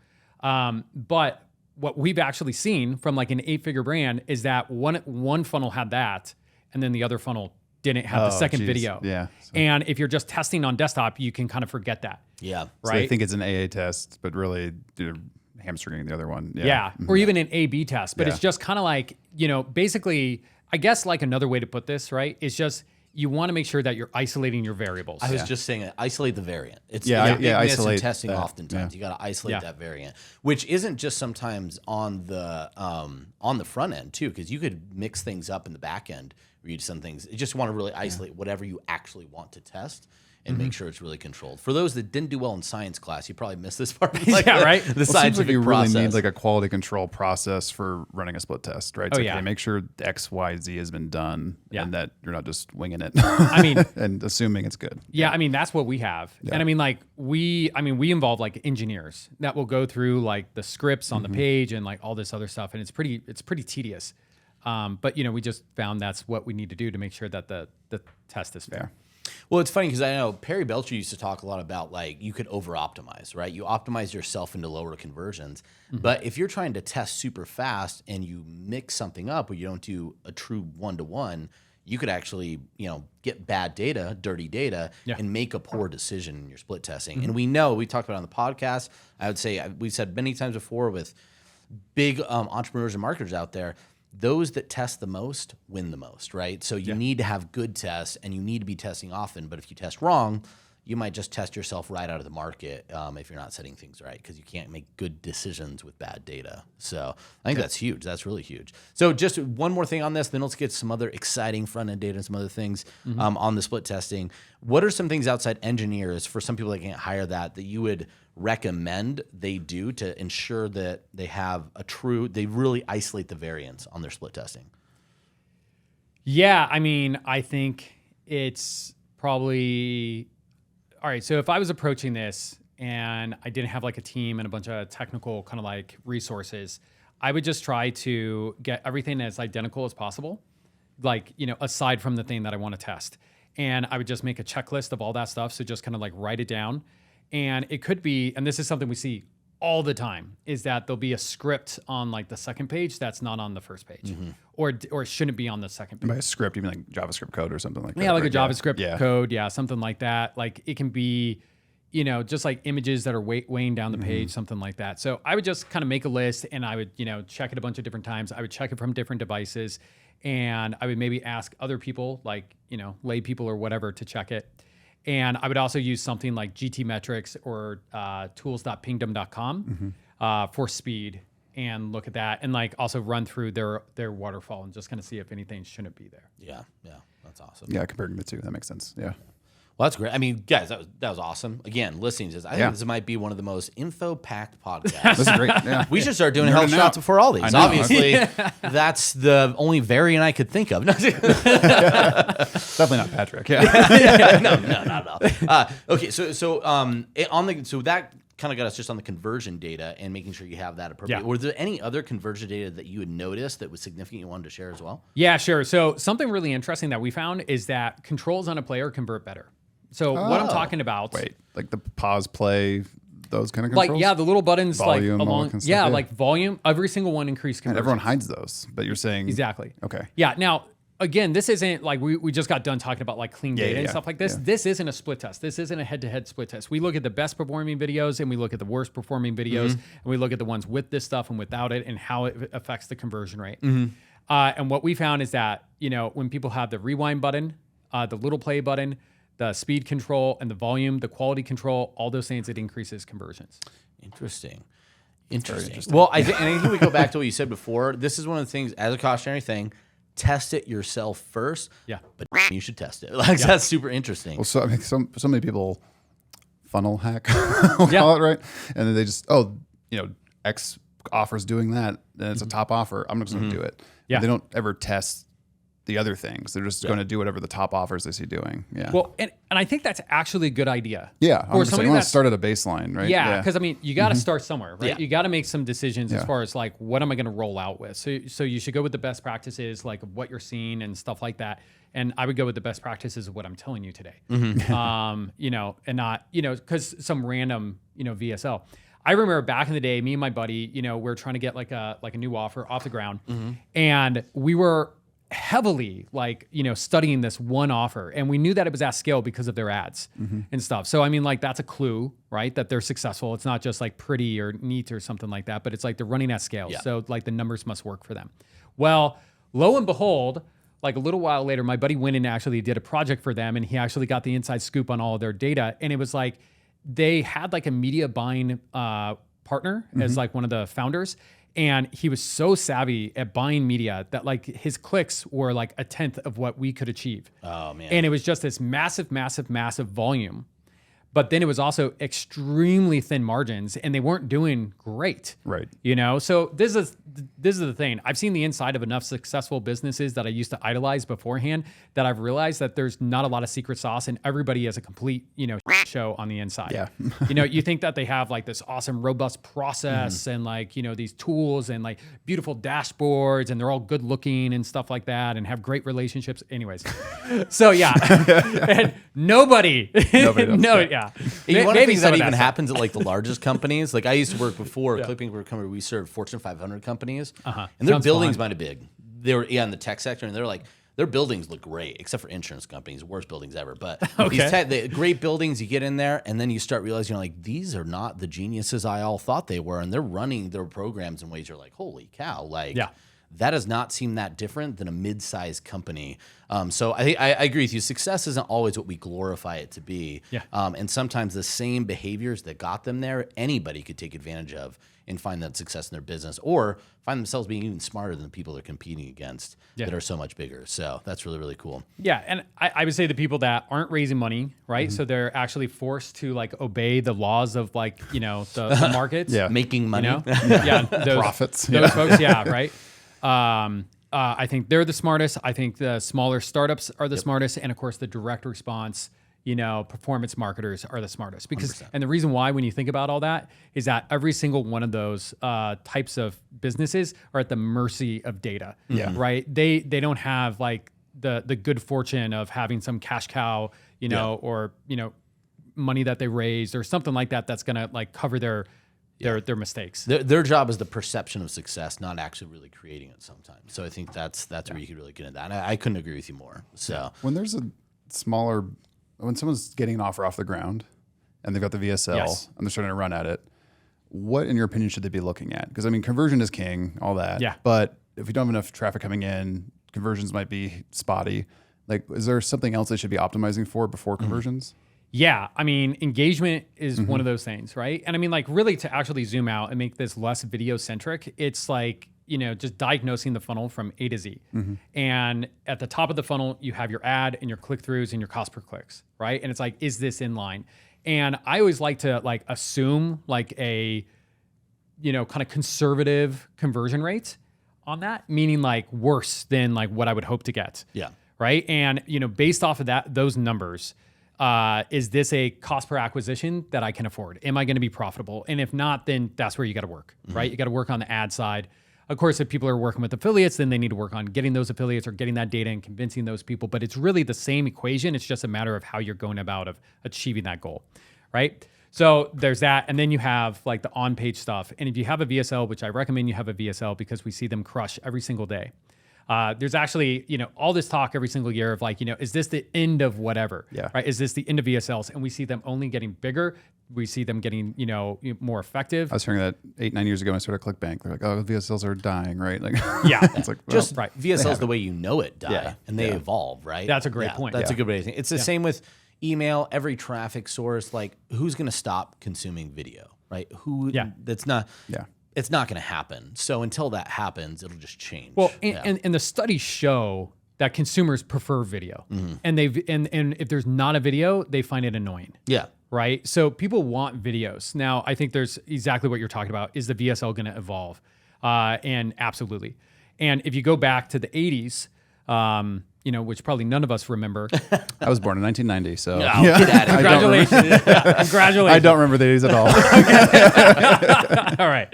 But what we've actually seen from like an 8-figure brand is that one funnel had that, and then the other funnel didn't have the second video. Yeah. And if you're just testing on desktop, you can kind of forget that. Yeah. So Right. they think it's an AA test, but really they're hamstringing the other one. Yeah. Or even an A/B test. But it's just kind of like, basically, I guess like another way to put this, right, is just you want to make sure that you're isolating your variables. I was just saying, isolate the variant. It's isolate testing. that. Oftentimes, you got to isolate that variant, which isn't just sometimes on the front end too, because you could mix things up in the back end. Read some things. You just want to really isolate whatever you actually want to test and make sure it's really controlled. For those that didn't do well in science class, you probably missed this part. Right? The Well, it seems scientific like you process. really need like a quality control process for running a split test, right? Oh, So yeah. make sure X, Y, Z has been done and that you're not just winging it. I mean, and assuming it's good. Yeah, I mean that's what we have, and I mean like we involve like engineers that will go through like the scripts on the page and like all this other stuff, and it's pretty tedious. But we just found that's what we need to do to make sure that the test is fair. Well, it's funny because I know Perry Belcher used to talk a lot about like you could over optimize, right? You optimize yourself into lower conversions. But if you're trying to test super fast and you mix something up where you don't do a true one-to-one, you could actually, get bad data, dirty data, and make a poor decision in your split testing. And we talked about it on the podcast. I would say we've said many times before with big entrepreneurs and marketers out there, those that test the most win the most, right? So you need to have good tests, and you need to be testing often. But if you test wrong, you might just test yourself right out of the market if you're not setting things right, because you can't make good decisions with bad data. So I think that's huge. That's really huge. So just one more thing on this, then let's get some other exciting front-end data and some other things on the split testing. What are some things outside engineers, for some people that can't hire that you would recommend they do to ensure that they have they really isolate the variance on their split testing? Yeah, I mean, I think it's probably... All right, so if I was approaching this and I didn't have like a team and a bunch of technical kind of like resources, I would just try to get everything as identical as possible, like, aside from the thing that I want to test. And I would just make a checklist of all that stuff. So just kind of like write it down. And it could be, and this is something we see all the time, is that there'll be a script on like the second page that's not on the first page, or it shouldn't be on the second page. By a script, you mean like JavaScript code or something like that? Yeah, like a JavaScript code, something like that. Like it can be, just like images that are weighing down the page, something like that. So I would just kind of make a list, and I would, check it a bunch of different times. I would check it from different devices, and I would maybe ask other people, like, lay people or whatever, to check it. And I would also use something like GTmetrix or tools.pingdom.com for speed, and look at that, and like also run through their waterfall and just kind of see if anything shouldn't be there. Yeah, that's awesome. Yeah, comparing the two, that makes sense. Yeah. Well, that's great. I mean, guys, that was awesome. Again, listening to this, I think this might be one of the most info-packed podcasts. This is great. Yeah. We should start doing health shots before all these. Obviously, that's the only variant I could think of. Definitely not Patrick. Yeah. No, not at all. Okay, so that kind of got us just on the conversion data and making sure you have that appropriate. Were there any other conversion data that you had noticed that was significant you wanted to share as well? Yeah, sure. So something really interesting that we found is that controls on a player convert better. So what I'm talking about... Wait, like the pause, play, those kind of controls? Like, the little buttons, volume, like along... Yeah, like volume, every single one increased conversion. And everyone hides those, but you're saying... Exactly. Okay. Yeah, now... Again, this isn't like we just got done talking about like clean data and stuff like this. Yeah. This isn't a split test. This isn't a head-to-head split test. We look at the best performing videos, and we look at the worst performing videos, and we look at the ones with this stuff and without it, and how it affects the conversion rate. And what we found is that, when people have the rewind button, the little play button, the speed control, and the volume, the quality control, all those things, it increases conversions. Interesting. Well, I think we go back to what you said before. This is one of the things, as a cautionary thing, test it yourself first. Yeah. But you should test it. That's super interesting. Well, so I mean, so many people funnel hack, we'll call it, right? And then they just, X offer's doing that, and it's a top offer. I'm just going to do it. Yeah. They don't ever test the other things. They're just going to do whatever the top offers they see doing. Yeah. Well, and I think that's actually a good idea. Yeah. Or somebody you want to start at a baseline, right? Yeah. Because I mean, you got to start somewhere, right? Yeah. You got to make some decisions as far as like, what am I going to roll out with? So you should go with the best practices, like what you're seeing and stuff like that. And I would go with the best practices of what I'm telling you today. And not, because some random, VSL. I remember back in the day, me and my buddy, we were trying to get like a new offer off the ground, and we were heavily studying this one offer, and we knew that it was at scale because of their ads and stuff. So I mean, like, that's a clue, right, that they're successful. It's not just like pretty or neat or something like that, but it's like they're running at scale. Yeah. So like the numbers must work for them. Well, lo and behold, like a little while later, my buddy went and actually did a project for them, and he actually got the inside scoop on all of their data. And it was like they had like a media buying partner as like one of the founders. And he was so savvy at buying media that like his clicks were like 1/10 of what we could achieve. Oh, man. And it was just this massive volume. But then it was also extremely thin margins, and they weren't doing great. Right. So this is the thing. I've seen the inside of enough successful businesses that I used to idolize beforehand that I've realized that there's not a lot of secret sauce, and everybody has a complete, show on the inside. Yeah. You think that they have like this awesome, robust process and like, these tools and like beautiful dashboards, and they're all good looking and stuff like that, and have great relationships. Anyways. So yeah. And nobody yeah. One of the things that even happens at like the largest companies, like I used to work before, ClickBank were a company, we served Fortune 500 companies, and their buildings might have big. They were in the tech sector, and they're like, Their buildings look great, except for insurance companies, worst buildings ever. But Okay. the great buildings, you get in there, and then you start realizing, you're like, these are not the geniuses I all thought they were, and they're running their programs in ways you're like, holy cow, like. Yeah. That does not seem that different than a mid-sized company. So I agree with you. Success isn't always what we glorify it to be. Yeah. And sometimes the same behaviors that got them there, anybody could take advantage of and find that success in their business, or find themselves being even smarter than the people they're competing against that are so much bigger. So that's really, really cool. Yeah, and I would say the people that aren't raising money, right? So they're actually forced to like obey the laws of like, you know, the markets. Yeah. Making money. You know? Yeah. Those, Profits. Those folks, yeah, right. I think they're the smartest. I think the smaller startups are the smartest, and of course, the direct response, you know, performance marketers are the smartest. Because, 100%. and the reason why, when you think about all that, is that every single one of those types of businesses are at the mercy of data. Yeah. Right. They don't have like the good fortune of having some cash cow, you know, or you know, money that they raised or something like that that's gonna like cover their mistakes. Their job is the perception of success, not actually really creating it sometimes. So I think that's where you could really get into that. And I couldn't agree with you more. So When there's a smaller, when someone's getting an offer off the ground and they've got the VSL Yes. and they're starting to run at it, what, in your opinion, should they be looking at? Because I mean, conversion is king, all that. Yeah. But if you don't have enough traffic coming in, conversions might be spotty. Like, is there something else they should be optimizing for before conversions? Yeah, I mean, engagement is one of those things, right? And I mean, like, really to actually zoom out and make this less video centric, it's like, you know, just diagnosing the funnel from A to Z. And at the top of the funnel, you have your ad and your click-throughs and your cost per clicks, right? And it's like, is this in line? And I always like to like assume like a, you know, kind of conservative conversion rate on that, meaning like worse than like what I would hope to get. yeah. Right. And, you know, based off of that, those numbers, is this a cost per acquisition that I can afford? Am I going to be profitable? And if not, then that's where you got to work, right? You got to work on the ad side. Of course, if people are working with affiliates, then they need to work on getting those affiliates or getting that data and convincing those people. But it's really the same equation. It's just a matter of how you're going about of achieving that goal, right? So there's that. And then you have like the on-page stuff. And if you have a VSL, which I recommend you have a VSL because we see them crush every single day. There's actually, you know, all this talk every single year of like, you know, is this the end of whatever? Yeah. Right? Is this the end of VSLs? And we see them only getting bigger. We see them getting, you know, more effective. I was hearing that 8-9 years ago when I started ClickBank. They're like, oh, VSLs are dying, right? Like, Yeah. it's like, well, Just right. VSLs the way you know it die, Yeah. and they Yeah. evolve, right? That's a great point. That's Yeah. a good way to think. It's the same with email, every traffic source. Like, who's going to stop consuming video, right? That's not. Yeah. It's not going to happen. So until that happens, it'll just change. Well, and the studies show that consumers prefer video, and and if there's not a video, they find it annoying. yeah. Right? So people want videos. Now, I think there's exactly what you're talking about. Is the VSL going to evolve? And absolutely. And if you go back to the 80s, you know, which probably none of us remember. I was born in 1990, so No, get at it. Congratulations. Congratulations. I don't remember the 80s at all. All right.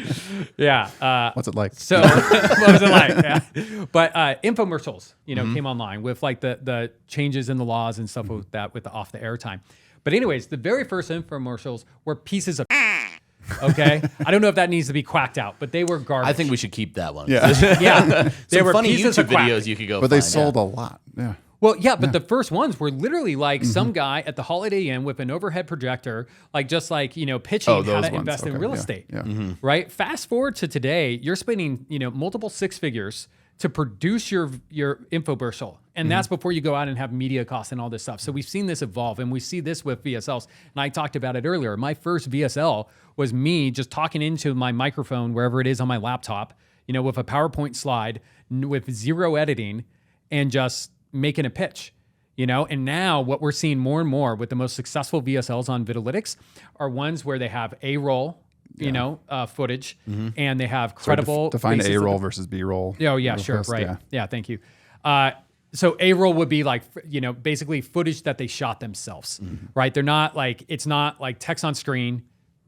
Yeah. What's it like? So what was it like? Yeah. But infomercials, you know, came online with like the changes in the laws and stuff with that, with the off the air time. But anyways, the very first infomercials were pieces of okay. I don't know if that needs to be quacked out, but they were garbage. I think we should keep that one. Yeah. yeah. They Some were funny pieces YouTube of quack. videos you could go But they find, sold a lot. Yeah. Well, yeah, but the first ones were literally like some guy at the Holiday Inn with an overhead projector, like just like, you know, pitching Oh, how those to ones. invest in Okay, real yeah, estate. yeah. Right? Fast forward to today, you're spending, you know, multiple six figures to produce your infomercial. And that's before you go out and have media costs and all this stuff. So we've seen this evolve, and we see this with VSLs. And I talked about it earlier. My first VSL was me just talking into my microphone, wherever it is on my laptop, you know, with a PowerPoint slide, with zero editing, and just making a pitch. You know, and now what we're seeing more and more with the most successful VSLs on Vidalytics are ones where they have A-roll, you know, footage, and they have credible. Define basis A-roll of- versus B-roll. Oh yeah, real sure, fast, right. yeah. Yeah, thank you. So A-roll would be like, you know, basically footage that they shot themselves, right? They're not like, it's not like text on screen,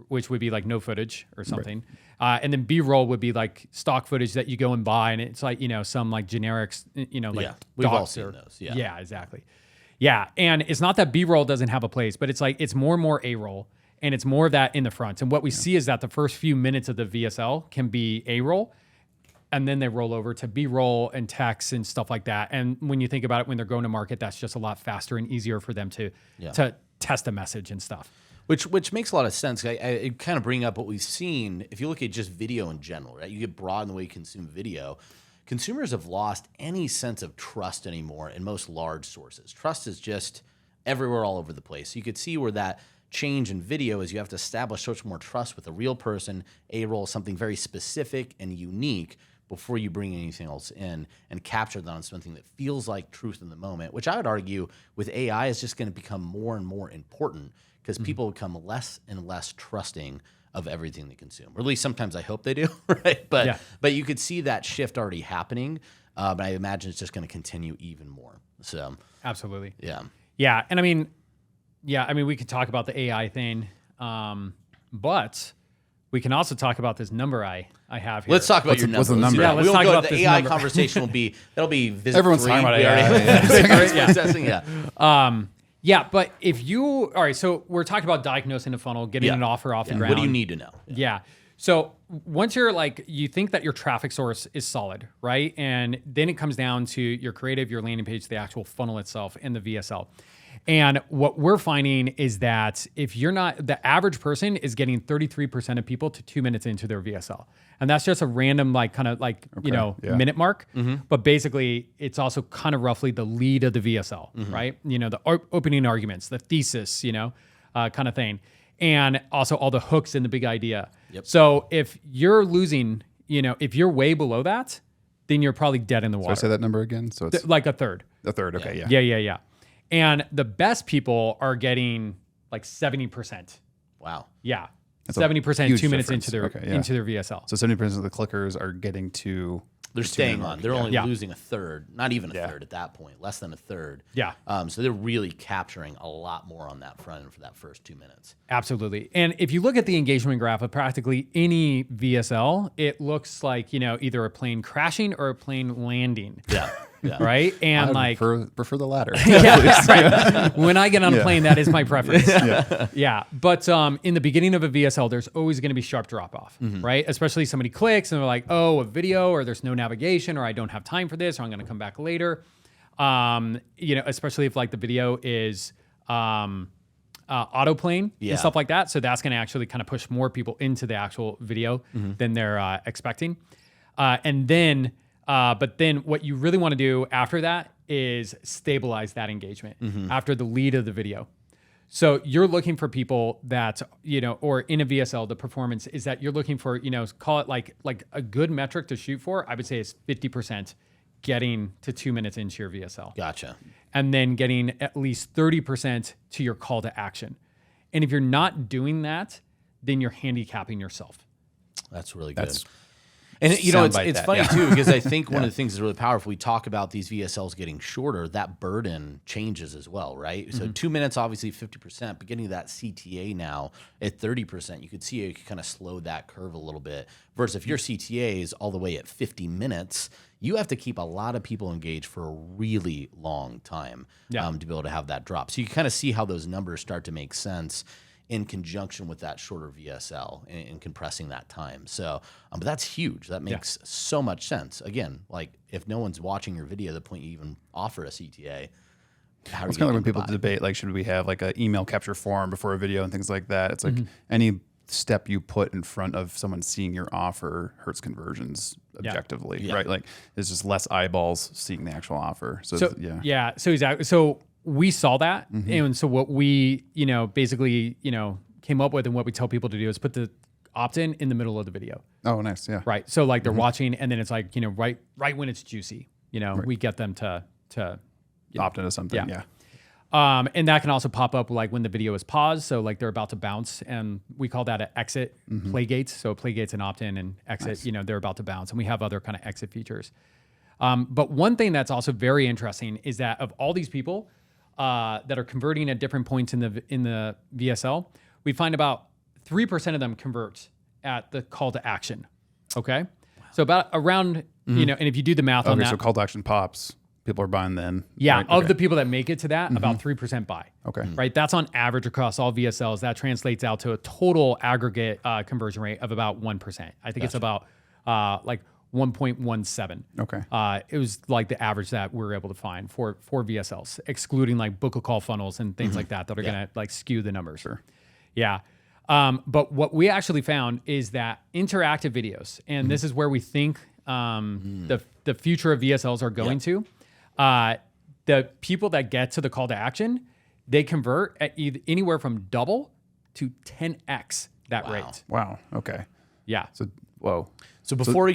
which would be like no footage or something. And then B-roll would be like stock footage that you go and buy, and it's like, you know, some like generics, you know, like Yeah, we've all docs seen or- those, yeah. Yeah, exactly. Yeah, and it's not that B-roll doesn't have a place, but it's like it's more and more A-roll, and it's more of that in the front. And what we see is that the first few minutes of the VSL can be A-roll, and then they roll over to B-roll and text and stuff like that. And when you think about it, when they're going to market, that's just a lot faster and easier for them to test a message and stuff. Which makes a lot of sense. I kind of bring up what we've seen. If you look at just video in general, right? You get broad in the way you consume video. Consumers have lost any sense of trust anymore in most large sources. Trust is just everywhere, all over the place. You could see where that change in video is you have to establish so much more trust with a real person, A-roll, something very specific and unique before you bring anything else in and capture that on something that feels like truth in the moment, which I would argue with AI is just going to become more and more important because people become less and less trusting of everything they consume. Or at least sometimes I hope they do, right? But you could see that shift already happening, but I imagine it's just going to continue even more. So absolutely. Yeah. Yeah. And I mean, we could talk about the AI thing, but we can also talk about this number I have here. Let's talk about your what's number. the number? Yeah, let's we talk won't go about the this AI number. conversation that'll be visit Everyone's 3. talking about We AI. already processing, Yeah, but if you, all right, so we're talking about diagnosing a funnel, getting an offer off the ground. What do you need to know? Yeah. So once you're you think that your traffic source is solid, right? And then it comes down to your creative, your landing page, the actual funnel itself, and the VSL. And what we're finding is that if you're not, the average person is getting 33% of people to 2 minutes into their VSL. And that's just a random, minute mark. But basically, it's also kind of roughly the lead of the VSL, right? The opening arguments, the thesis, kind of thing. And also all the hooks in the big idea. Yep. So if you're losing, if you're way below that, then you're probably dead in the water. So I say that number again? So it's Like a third. a third. Okay. Yeah. And the best people are getting like 70%. Wow. Yeah. That's a 70% huge 2 minutes difference. into their VSL. So 70% of the clickers are getting to. They're staying on. They're only Yeah. losing a third, not even a third at that point, less than a third. Yeah. So they're really capturing a lot more on that front end for that first 2 minutes. Absolutely. And if you look at the engagement graph of practically any VSL, it looks like, either a plane crashing or a plane landing. Yeah. Right? And I prefer the latter. Right. When I get on a plane, that is my preference. But in the beginning of a VSL, there's always going to be sharp drop off, right? Especially somebody clicks and they're like, oh, a video, or there's no navigation, or I don't have time for this, or I'm going to come back later. Especially if the video is autoplane and stuff like that. So that's going to actually kind of push more people into the actual video than they're expecting. But then what you really want to do after that is stabilize that engagement after the lead of the video. So you're looking for people that, or in a VSL, the performance is that you're looking for, call it like a good metric to shoot for. I would say it's 50% getting to 2 minutes into your VSL. Gotcha. And then getting at least 30% to your call to action. And if you're not doing that, then you're handicapping yourself. That's really good. And it's funny too, because I think one of the things that's really powerful, we talk about these VSLs getting shorter, that burden changes as well, right? So 2 minutes, obviously 50%, but getting that CTA now at 30%, you could see you could kind of slow that curve a little bit. Versus if your CTA is all the way at 50 minutes, you have to keep a lot of people engaged for a really long time to be able to have that drop. So you kind of see how those numbers start to make sense in conjunction with that shorter VSL and compressing that time. So, but that's huge. That makes so much sense. Again, if no one's watching your video, the point you even offer a CTA, how are It's you kind of when people buy? debate, should we have an email capture form before a video and things like that? It's any step you put in front of someone seeing your offer hurts conversions objectively, right? There's just less eyeballs seeing the actual offer. So exactly. So we saw that. And so what we, basically, came up with and what we tell people to do is put the opt-in in the middle of the video. Oh, nice. Yeah. Right. So they're watching and then it's right when it's juicy, we get them to opt into something. Yeah. And that can also pop up when the video is paused. So they're about to bounce, and we call that an exit play gates. So play gates and opt-in and exit, they're about to bounce, and we have other kind of exit features. But one thing that's also very interesting is that of all these people that are converting at different points in the VSL, we find about 3% of them convert at the call to action. Okay. Wow. So about around, and if you do the math on that. So call to action pops. People are buying then. Yeah. Right? Of the people that make it to that, about 3% buy. Okay. Right. That's on average across all VSLs. That translates out to a total aggregate conversion rate of about 1%. I think it's about 1.17. Okay. It was like the average that we were able to find for VSLs, excluding like book a call funnels and things like that are going to like skew the numbers. Sure. Yeah. But what we actually found is that interactive videos, and this is where we think the future of VSLs are going to, the people that get to the call to action, they convert at anywhere from double to 10x that rate. Wow. Okay. Yeah. So, whoa. So before we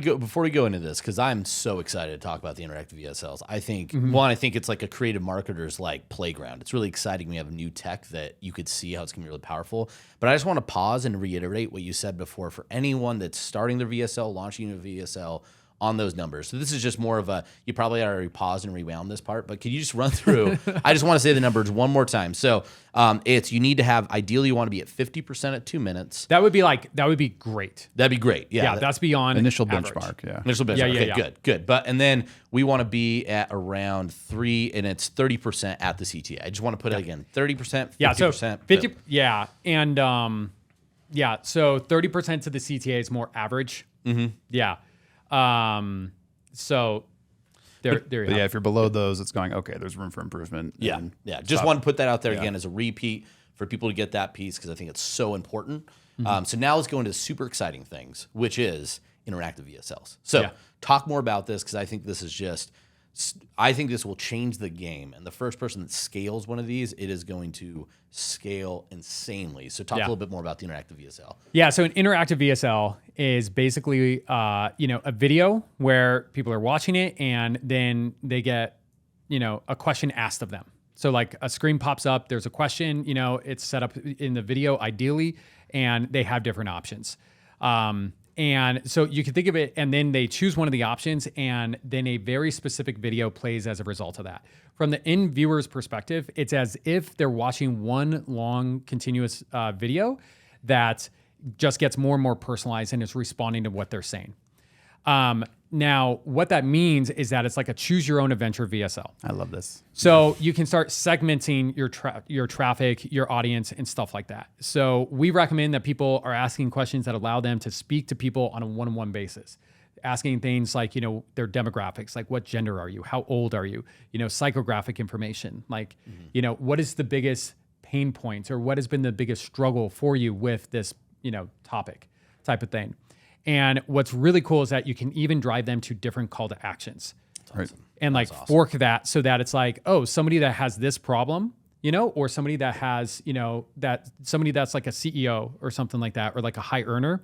go into this, because I'm so excited to talk about the interactive VSLs, I think I think it's like a creative marketer's like playground. It's really exciting. We have new tech that you could see how it's gonna be really powerful. But I just want to pause and reiterate what you said before for anyone that's starting their VSL, launching a VSL on those numbers. So this is just more of a, you probably already paused and rewound this part, but could you just run through, I just want to say the numbers one more time. So you need to have, ideally you want to be at 50% at 2 minutes. That would be great. That'd be great. Yeah. That's beyond Initial average. benchmark. Yeah. Initial benchmark. Yeah. Okay, good. But, and then we want to be at around 3 and it's 30% at the CTA. I just want to put it again, 30%, 50%. Yeah. So 50, yeah. And, so 30% to the CTA is more average. Yeah. So there you But have yeah, it. if you're below those, it's going, okay, there's room for improvement. Yeah. and Just want to put that out there Yeah. again as a repeat for people to get that piece because I think it's so important. So now let's go into super exciting things, which is interactive VSLs. So talk more about this because I think this is just, I think this will change the game. And the first person that scales one of these, it is going to scale insanely. So talk a little bit more about the interactive VSL. Yeah, so an interactive VSL is basically a video where people are watching it and then they get a question asked of them. So like a screen pops up, there's a question, it's set up in the video ideally, and they have different options. And so you can think of it, and then they choose one of the options, and then a very specific video plays as a result of that. From the end viewer's perspective, it's as if they're watching one long, continuous video that just gets more and more personalized and is responding to what they're saying. Now, what that means is that it's like a choose your own adventure VSL. I love this. So you can start segmenting your traffic, your audience, and stuff like that. So we recommend that people are asking questions that allow them to speak to people on a one-on-one basis. Asking things like, their demographics, like what gender are you? How old are you? Psychographic information, like, what is the biggest pain points or what has been the biggest struggle for you with this, topic type of thing. And what's really cool is that you can even drive them to different call to actions. Right. And like fork that so that it's like, oh, somebody that has this problem, or somebody that has, somebody that's like a CEO or something like that, or like a high earner,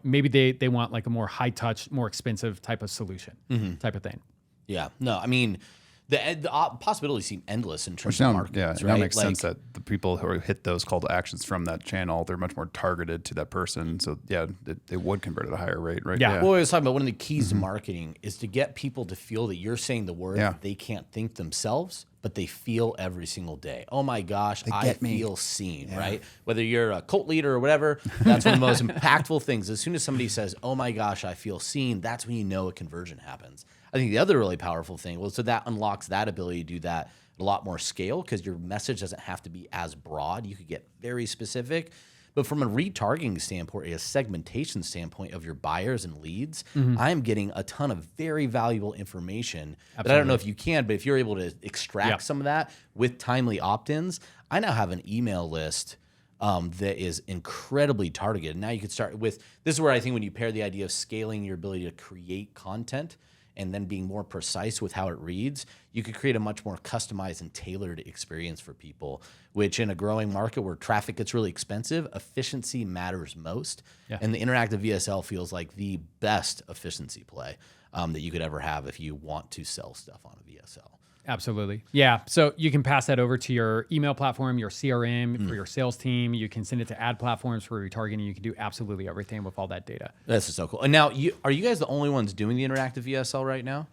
maybe they want like a more high touch, more expensive type of solution type of thing. Yeah. No, I mean, the possibilities seem endless in terms Which of now, markets, yeah, right? it now makes sense that the people who hit those call to actions from that channel, they're much more targeted to that person. So yeah, they would convert at a higher rate, right? Yeah. Well, I was talking about one of the keys to marketing is to get people to feel that you're saying the word that they can't think themselves, but they feel every single day. Oh my gosh, I feel seen, right? Whether you're a cult leader or whatever, that's one of the most impactful things. As soon as somebody says, oh my gosh, I feel seen, that's when you know a conversion happens. I think the other really powerful thing, so that unlocks that ability to do that at a lot more scale because your message doesn't have to be as broad. You could get very specific. But from a retargeting standpoint, a segmentation standpoint of your buyers and leads, I am getting a ton of very valuable information. But I don't know if you can, but if you're able to extract some of that with timely opt-ins, I now have an email list that is incredibly targeted. Now you could start with, this is where I think when you pair the idea of scaling your ability to create content and then being more precise with how it reads, you could create a much more customized and tailored experience for people, which in a growing market where traffic gets really expensive, efficiency matters most. Yeah. And the interactive VSL feels like the best efficiency play that you could ever have if you want to sell stuff on a VSL. Absolutely. Yeah. So you can pass that over to your email platform, your CRM for your sales team. You can send it to ad platforms for retargeting. You can do absolutely everything with all that data. That's just so cool. And now, are you guys the only ones doing the interactive VSL right now?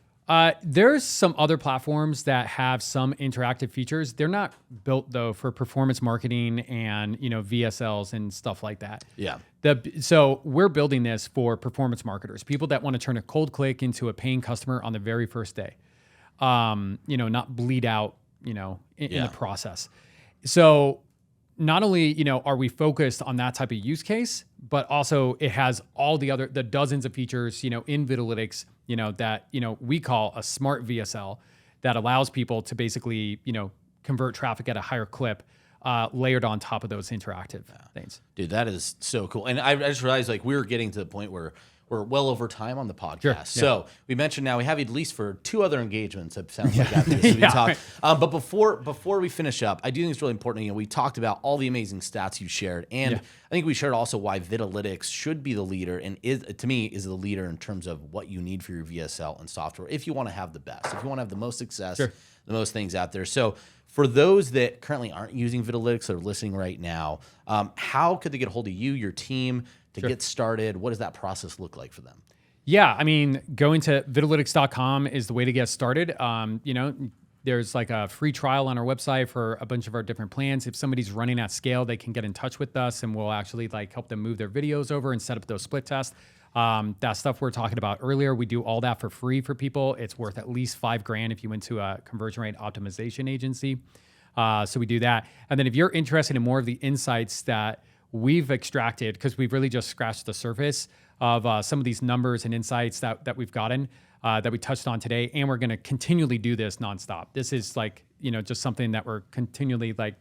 There's some other platforms that have some interactive features. They're not built though for performance marketing and VSLs and stuff like that. Yeah. So we're building this for performance marketers, people that want to turn a cold click into a paying customer on the very first day. Not bleed out, in the process. So not only, are we focused on that type of use case, but also it has all the dozens of features, in Vidalytics, that, we call a smart VSL that allows people to basically, convert traffic at a higher clip, layered on top of those interactive things. Dude, that is so cool. And I just realized like we're getting to the point where we're well over time on the podcast. Sure, yeah. So we mentioned now we have you at least for 2 other engagements. It sounds like after this we talk. But before we finish up, I do think it's really important. We talked about all the amazing stats you shared, and I think we shared also why Vidalytics should be the leader, and to me is the leader in terms of what you need for your VSL and software. If you want to have the best, if you want to have the most success, the most things out there. So for those that currently aren't using Vidalytics that are listening right now, how could they get a hold of you, your team, to get started? What does that process look like for them? Yeah, I mean, going to Vidalytics.com is the way to get started. There's like a free trial on our website for a bunch of our different plans. If somebody's running at scale, they can get in touch with us and we'll actually like help them move their videos over and set up those split tests. That stuff we're talking about earlier, we do all that for free for people. It's worth at least $5,000 if you went to a conversion rate optimization agency. So we do that. And then if you're interested in more of the insights that we've extracted, because we've really just scratched the surface of some of these numbers and insights that we've gotten, that we touched on today, and we're going to continually do this nonstop. This is like, just something that we're continually like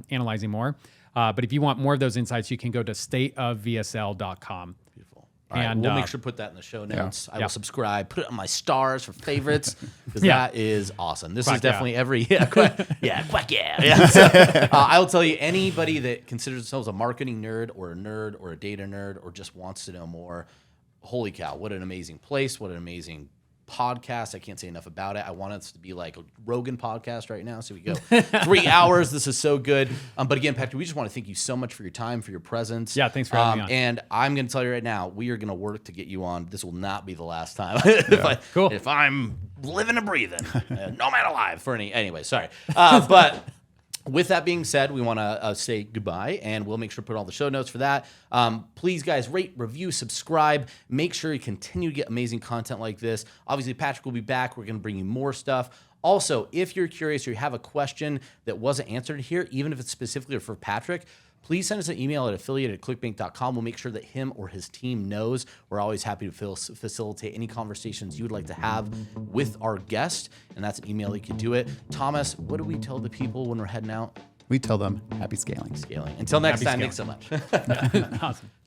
analyzing more. But if you want more of those insights, you can go to stateofvsl.com. Beautiful. All right, we'll make sure to put that in the show notes. I will subscribe, put it on my stars for favorites, because that is awesome. This is definitely quack yeah. So, I will tell you, anybody that considers themselves a marketing nerd or a data nerd or just wants to know more, holy cow, what an amazing place, what an amazing podcast. I can't say enough about it. I want us to be like a Rogan podcast right now. So we go 3 hours. This is so good. But again, Patrick, we just want to thank you so much for your time, for your presence. Yeah, thanks for having me on. And I'm going to tell you right now, we are going to work to get you on. This will not be the last time. Cool. If I'm living and breathing, no man alive for any. Anyway, sorry. But with that being said, we want to say goodbye, and we'll make sure to put all the show notes for that. Please, guys, rate, review, subscribe. Make sure you continue to get amazing content like this. Obviously, Patrick will be back. We're going to bring you more stuff. Also, if you're curious or you have a question that wasn't answered here, even if it's specifically for Patrick, please send us an email at affiliate@clickbank.com. We'll make sure that him or his team knows. We're always happy to facilitate any conversations you would like to have with our guest, and that's an email you can do it. Thomas, what do we tell the people when we're heading out? We tell them happy scaling. Until next time, thanks so much. Awesome.